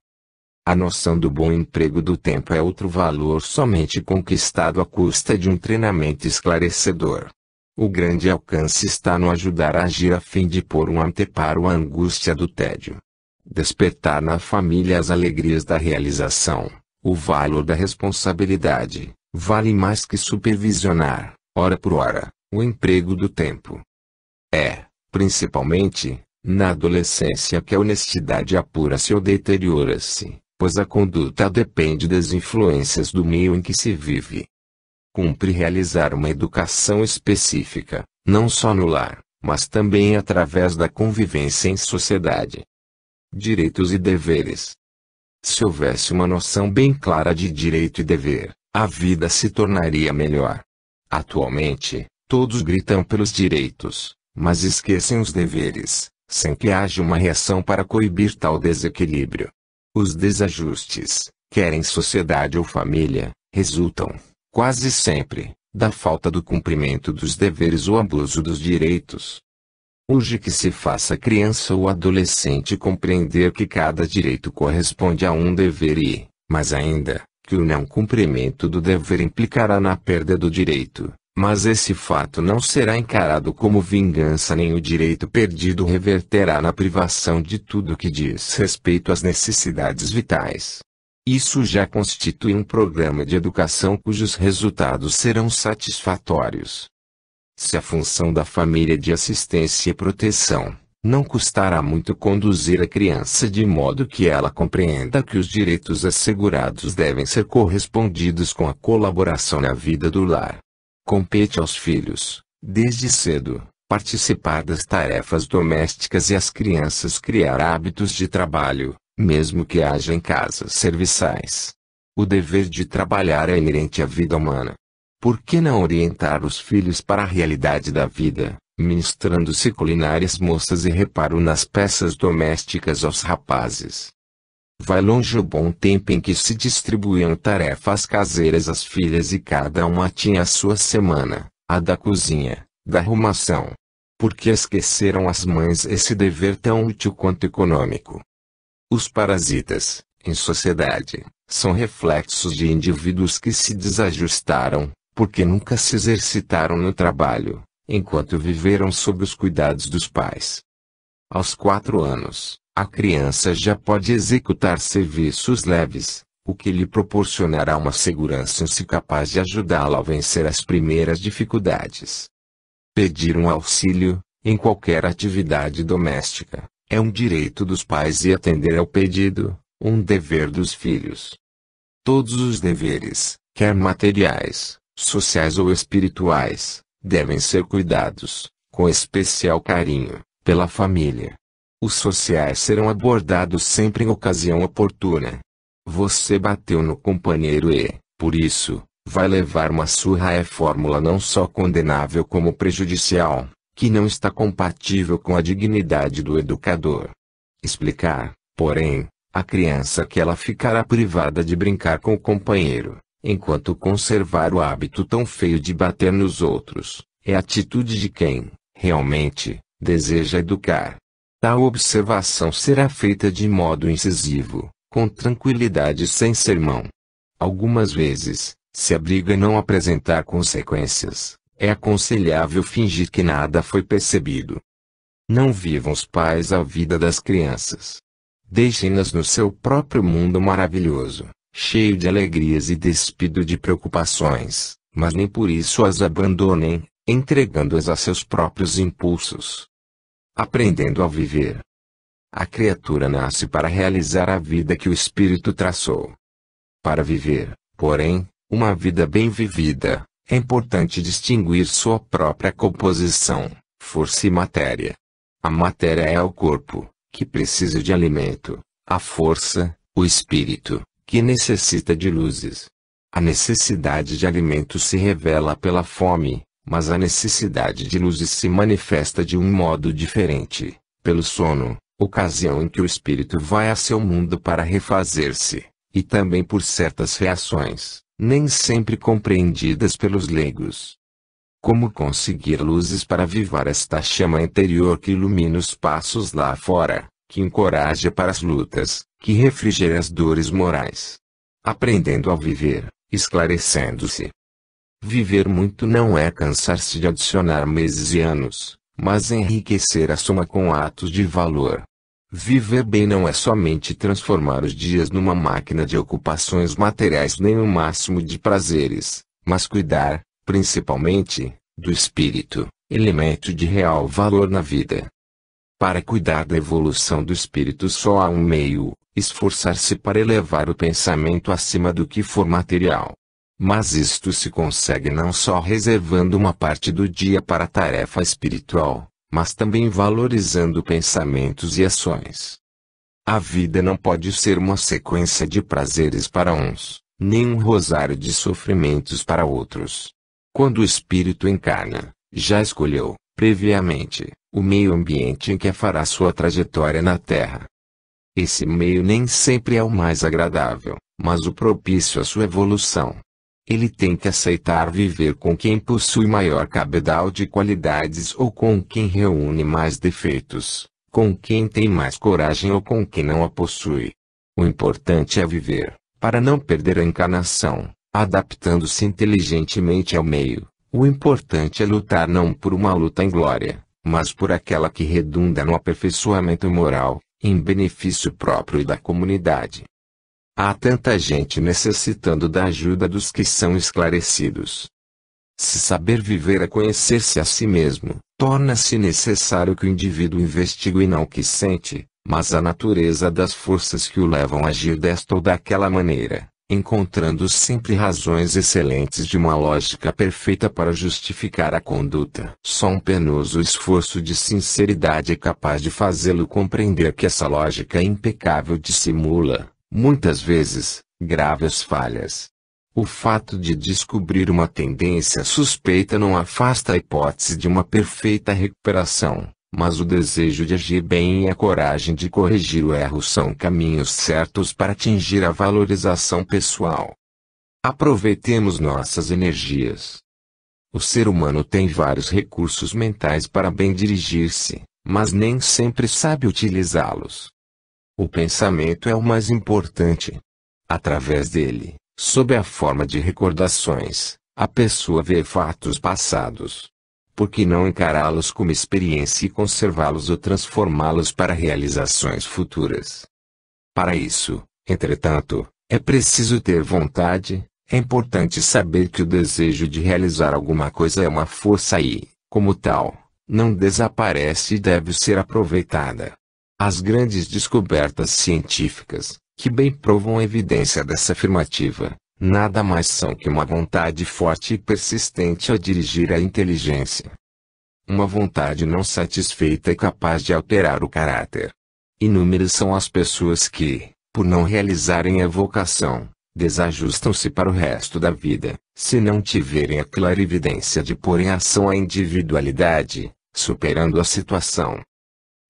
S1: A noção do bom emprego do tempo é outro valor somente conquistado à custa de um treinamento esclarecedor. O grande alcance está no ajudar a agir a fim de pôr um anteparo à angústia do tédio. Despertar na família as alegrias da realização, o valor da responsabilidade, vale mais que supervisionar, hora por hora, o emprego do tempo. É, principalmente, na adolescência que a honestidade apura-se ou deteriora-se, pois a conduta depende das influências do meio em que se vive. Cumpre realizar uma educação específica, não só no lar, mas também através da convivência em sociedade. Direitos e deveres. Se houvesse uma noção bem clara de direito e dever, a vida se tornaria melhor. Atualmente, todos gritam pelos direitos, mas esquecem os deveres, sem que haja uma reação para coibir tal desequilíbrio. Os desajustes, quer em sociedade ou família, resultam, quase sempre, da falta do cumprimento dos deveres ou abuso dos direitos. Urge que se faça a criança ou adolescente compreender que cada direito corresponde a um dever e, mais ainda, que o não cumprimento do dever implicará na perda do direito, mas esse fato não será encarado como vingança nem o direito perdido reverterá na privação de tudo que diz respeito às necessidades vitais. Isso já constitui um programa de educação cujos resultados serão satisfatórios. Se a função da família é de assistência e proteção, não custará muito conduzir a criança de modo que ela compreenda que os direitos assegurados devem ser correspondidos com a colaboração na vida do lar. Compete aos filhos, desde cedo, participar das tarefas domésticas e às crianças criar hábitos de trabalho, mesmo que haja em casas serviçais. O dever de trabalhar é inerente à vida humana. Por que não orientar os filhos para a realidade da vida, ministrando-se culinárias moças e reparo nas peças domésticas aos rapazes? Vai longe o bom tempo em que se distribuíam tarefas caseiras às filhas e cada uma tinha a sua semana, a da cozinha, da arrumação. Por que esqueceram as mães esse dever tão útil quanto econômico? Os parasitas, em sociedade, são reflexos de indivíduos que se desajustaram, porque nunca se exercitaram no trabalho, enquanto viveram sob os cuidados dos pais. Aos 4 anos, a criança já pode executar serviços leves, o que lhe proporcionará uma segurança em si capaz de ajudá-la a vencer as primeiras dificuldades. Pedir um auxílio, em qualquer atividade doméstica, é um direito dos pais e atender ao pedido, um dever dos filhos. Todos os deveres, quer materiais, sociais ou espirituais, devem ser cuidados, com especial carinho, pela família. Os sociais serão abordados sempre em ocasião oportuna. Você bateu no companheiro e, por isso, vai levar uma surra é fórmula não só condenável como prejudicial, que não está compatível com a dignidade do educador. Explicar, porém, à criança que ela ficará privada de brincar com o companheiro, enquanto conservar o hábito tão feio de bater nos outros, é a atitude de quem, realmente, deseja educar. Tal observação será feita de modo incisivo, com tranquilidade e sem sermão. Algumas vezes, se a briga não apresentar consequências, é aconselhável fingir que nada foi percebido. Não vivam os pais a vida das crianças. Deixem-nas no seu próprio mundo maravilhoso, cheio de alegrias e despido de preocupações, mas nem por isso as abandonem, entregando-as a seus próprios impulsos. Aprendendo a viver. A criatura nasce para realizar a vida que o espírito traçou. Para viver, porém, uma vida bem vivida, é importante distinguir sua própria composição, força e matéria. A matéria é o corpo, que precisa de alimento, a força, o espírito, que necessita de luzes. A necessidade de alimento se revela pela fome, mas a necessidade de luzes se manifesta de um modo diferente, pelo sono, ocasião em que o espírito vai a seu mundo para refazer-se, e também por certas reações, nem sempre compreendidas pelos leigos. Como conseguir luzes para avivar esta chama interior que ilumina os passos lá fora, que encoraja para as lutas, que refrigera as dores morais? Aprendendo a viver, esclarecendo-se. Viver muito não é cansar-se de adicionar meses e anos, mas enriquecer a soma com atos de valor. Viver bem não é somente transformar os dias numa máquina de ocupações materiais nem no máximo de prazeres, mas cuidar, principalmente, do espírito, elemento de real valor na vida. Para cuidar da evolução do espírito só há um meio: esforçar-se para elevar o pensamento acima do que for material. Mas isto se consegue não só reservando uma parte do dia para a tarefa espiritual, mas também valorizando pensamentos e ações. A vida não pode ser uma sequência de prazeres para uns, nem um rosário de sofrimentos para outros. Quando o espírito encarna, já escolheu, previamente, o meio ambiente em que fará sua trajetória na Terra. Esse meio nem sempre é o mais agradável, mas o propício à sua evolução. Ele tem que aceitar viver com quem possui maior cabedal de qualidades ou com quem reúne mais defeitos, com quem tem mais coragem ou com quem não a possui. O importante é viver, para não perder a encarnação, adaptando-se inteligentemente ao meio. O importante é lutar não por uma luta inglória, mas por aquela que redunda no aperfeiçoamento moral, em benefício próprio e da comunidade. Há tanta gente necessitando da ajuda dos que são esclarecidos. Se saber viver é conhecer-se a si mesmo, torna-se necessário que o indivíduo investigue não o que sente, mas a natureza das forças que o levam a agir desta ou daquela maneira, encontrando sempre razões excelentes de uma lógica perfeita para justificar a conduta. Só um penoso esforço de sinceridade é capaz de fazê-lo compreender que essa lógica impecável dissimula, muitas vezes, graves falhas. O fato de descobrir uma tendência suspeita não afasta a hipótese de uma perfeita recuperação, mas o desejo de agir bem e a coragem de corrigir o erro são caminhos certos para atingir a valorização pessoal. Aproveitemos nossas energias. O ser humano tem vários recursos mentais para bem dirigir-se, mas nem sempre sabe utilizá-los. O pensamento é o mais importante. Através dele, sob a forma de recordações, a pessoa vê fatos passados. Por que não encará-los como experiência e conservá-los ou transformá-los para realizações futuras? Para isso, entretanto, é preciso ter vontade. É importante saber que o desejo de realizar alguma coisa é uma força e, como tal, não desaparece e deve ser aproveitada. As grandes descobertas científicas, que bem provam a evidência dessa afirmativa, nada mais são que uma vontade forte e persistente a dirigir a inteligência. Uma vontade não satisfeita é capaz de alterar o caráter. Inúmeras são as pessoas que, por não realizarem a vocação, desajustam-se para o resto da vida, se não tiverem a clarividência de pôr em ação a individualidade, superando a situação.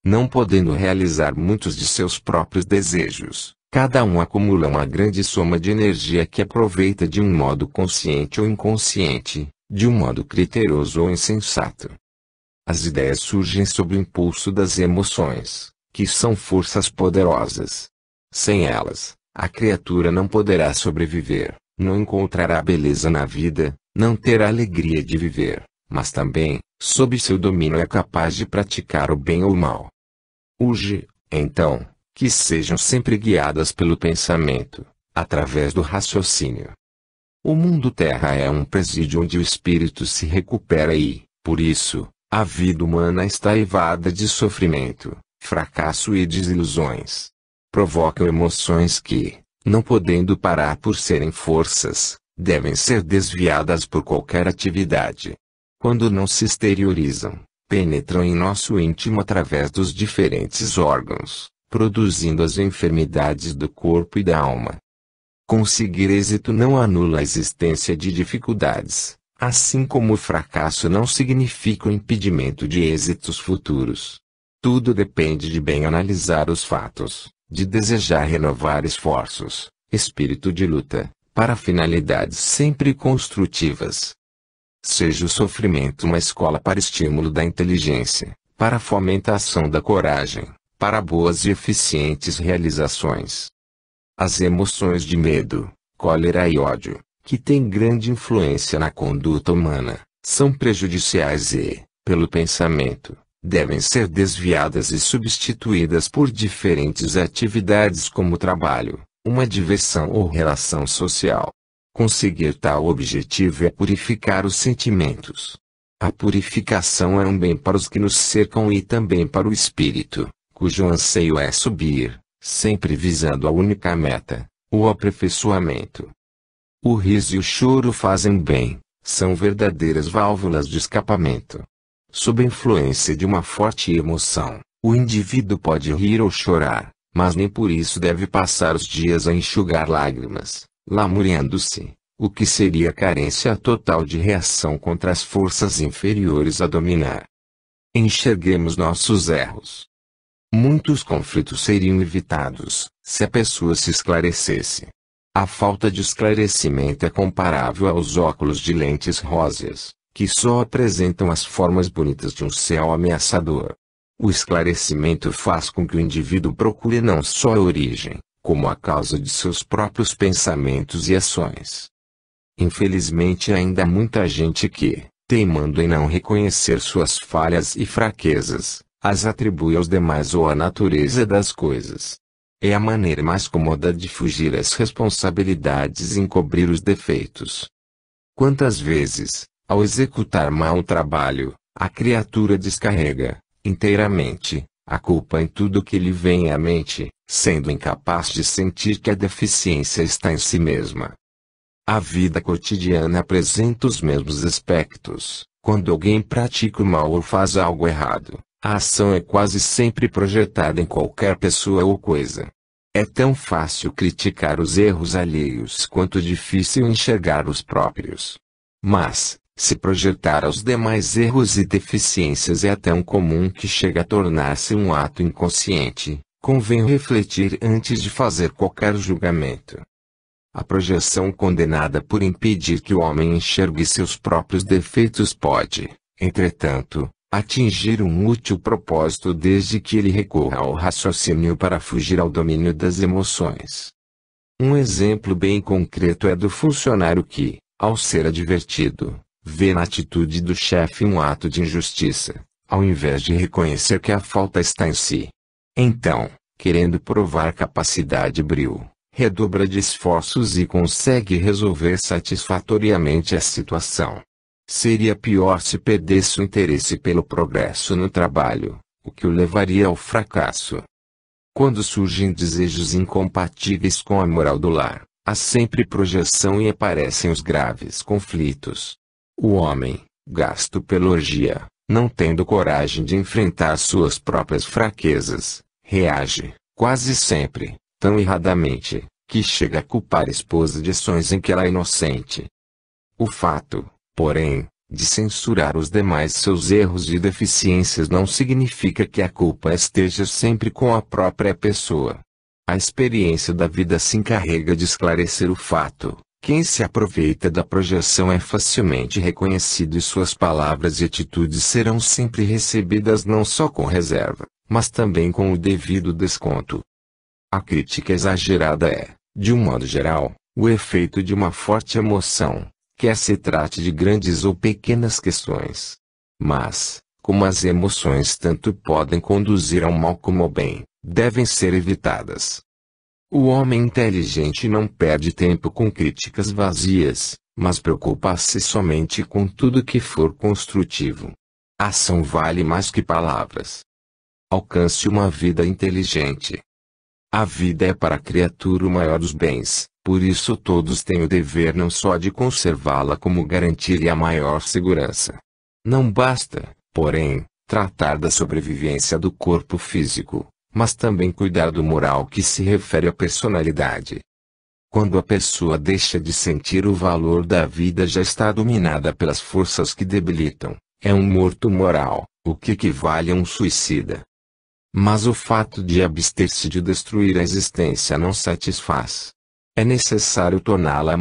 S1: Não podendo realizar muitos de seus próprios desejos, cada um acumula uma grande soma de energia que aproveita de um modo consciente ou inconsciente, de um modo criterioso ou insensato. As ideias surgem sob o impulso das emoções, que são forças poderosas. Sem elas, a criatura não poderá sobreviver, não encontrará beleza na vida, não terá alegria de viver, mas também, sob seu domínio é capaz de praticar o bem ou o mal. Urge, então, que sejam sempre guiadas pelo pensamento, através do raciocínio. O mundo terra é um presídio onde o espírito se recupera e, por isso, a vida humana está eivada de sofrimento, fracasso e desilusões. Provocam emoções que, não podendo parar por serem forças, devem ser desviadas por qualquer atividade. Quando não se exteriorizam, penetram em nosso íntimo através dos diferentes órgãos, produzindo as enfermidades do corpo e da alma. Conseguir êxito não anula a existência de dificuldades, assim como o fracasso não significa o impedimento de êxitos futuros. Tudo depende de bem analisar os fatos, de desejar renovar esforços, espírito de luta, para finalidades sempre construtivas. Seja o sofrimento uma escola para estímulo da inteligência, para fomentação da coragem, para boas e eficientes realizações. As emoções de medo, cólera e ódio, que têm grande influência na conduta humana, são prejudiciais e, pelo pensamento, devem ser desviadas e substituídas por diferentes atividades como trabalho, uma diversão ou relação social. Conseguir tal objetivo é purificar os sentimentos. A purificação é um bem para os que nos cercam e também para o espírito, cujo anseio é subir, sempre visando a única meta, o aperfeiçoamento. O riso e o choro fazem bem, são verdadeiras válvulas de escapamento. Sob a influência de uma forte emoção, o indivíduo pode rir ou chorar, mas nem por isso deve passar os dias a enxugar lágrimas, lamuriando-se, o que seria carência total de reação contra as forças inferiores a dominar. Enxerguemos nossos erros. Muitos conflitos seriam evitados, se a pessoa se esclarecesse. A falta de esclarecimento é comparável aos óculos de lentes róseas, que só apresentam as formas bonitas de um céu ameaçador. O esclarecimento faz com que o indivíduo procure não só a origem, como a causa de seus próprios pensamentos e ações. Infelizmente ainda há muita gente que, teimando em não reconhecer suas falhas e fraquezas, as atribui aos demais ou à natureza das coisas. É a maneira mais cômoda de fugir às responsabilidades e encobrir os defeitos. Quantas vezes, ao executar mal o trabalho, a criatura descarrega, inteiramente, a culpa em tudo que lhe vem à mente, sendo incapaz de sentir que a deficiência está em si mesma. A vida cotidiana apresenta os mesmos aspectos. Quando alguém pratica o mal ou faz algo errado, a ação é quase sempre projetada em qualquer pessoa ou coisa. É tão fácil criticar os erros alheios quanto difícil enxergar os próprios. Mas, se projetar aos demais erros e deficiências é tão comum que chega a tornar-se um ato inconsciente, convém refletir antes de fazer qualquer julgamento. A projeção condenada por impedir que o homem enxergue seus próprios defeitos pode, entretanto, atingir um útil propósito desde que ele recorra ao raciocínio para fugir ao domínio das emoções. Um exemplo bem concreto é do funcionário que, ao ser advertido, vê na atitude do chefe um ato de injustiça, ao invés de reconhecer que a falta está em si. Então, querendo provar capacidade e brio, redobra de esforços e consegue resolver satisfatoriamente a situação. Seria pior se perdesse o interesse pelo progresso no trabalho, o que o levaria ao fracasso. Quando surgem desejos incompatíveis com a moral do lar, há sempre projeção e aparecem os graves conflitos. O homem, gasto pela orgia, não tendo coragem de enfrentar suas próprias fraquezas, reage, quase sempre, tão erradamente, que chega a culpar a esposa de ações em que ela é inocente. O fato, porém, de censurar os demais seus erros e deficiências não significa que a culpa esteja sempre com a própria pessoa. A experiência da vida se encarrega de esclarecer o fato. Quem se aproveita da projeção é facilmente reconhecido e suas palavras e atitudes serão sempre recebidas não só com reserva, mas também com o devido desconto. A crítica exagerada é, de um modo geral, o efeito de uma forte emoção, quer se trate de grandes ou pequenas questões. Mas, como as emoções tanto podem conduzir ao mal como ao bem, devem ser evitadas. O homem inteligente não perde tempo com críticas vazias, mas preocupa-se somente com tudo que for construtivo. A ação vale mais que palavras. Alcance uma vida inteligente. A vida é para a criatura o maior dos bens, Por isso todos têm o dever não só de conservá-la como garantir-lhe a maior segurança. Não basta, porém, tratar da sobrevivência do corpo físico, mas também cuidar do moral que se refere à personalidade. Quando a pessoa deixa de sentir o valor da vida, já está dominada pelas forças que debilitam, é um morto moral, o que equivale a um suicida. Mas o fato de abster-se de destruir a existência não satisfaz. É necessário torná-la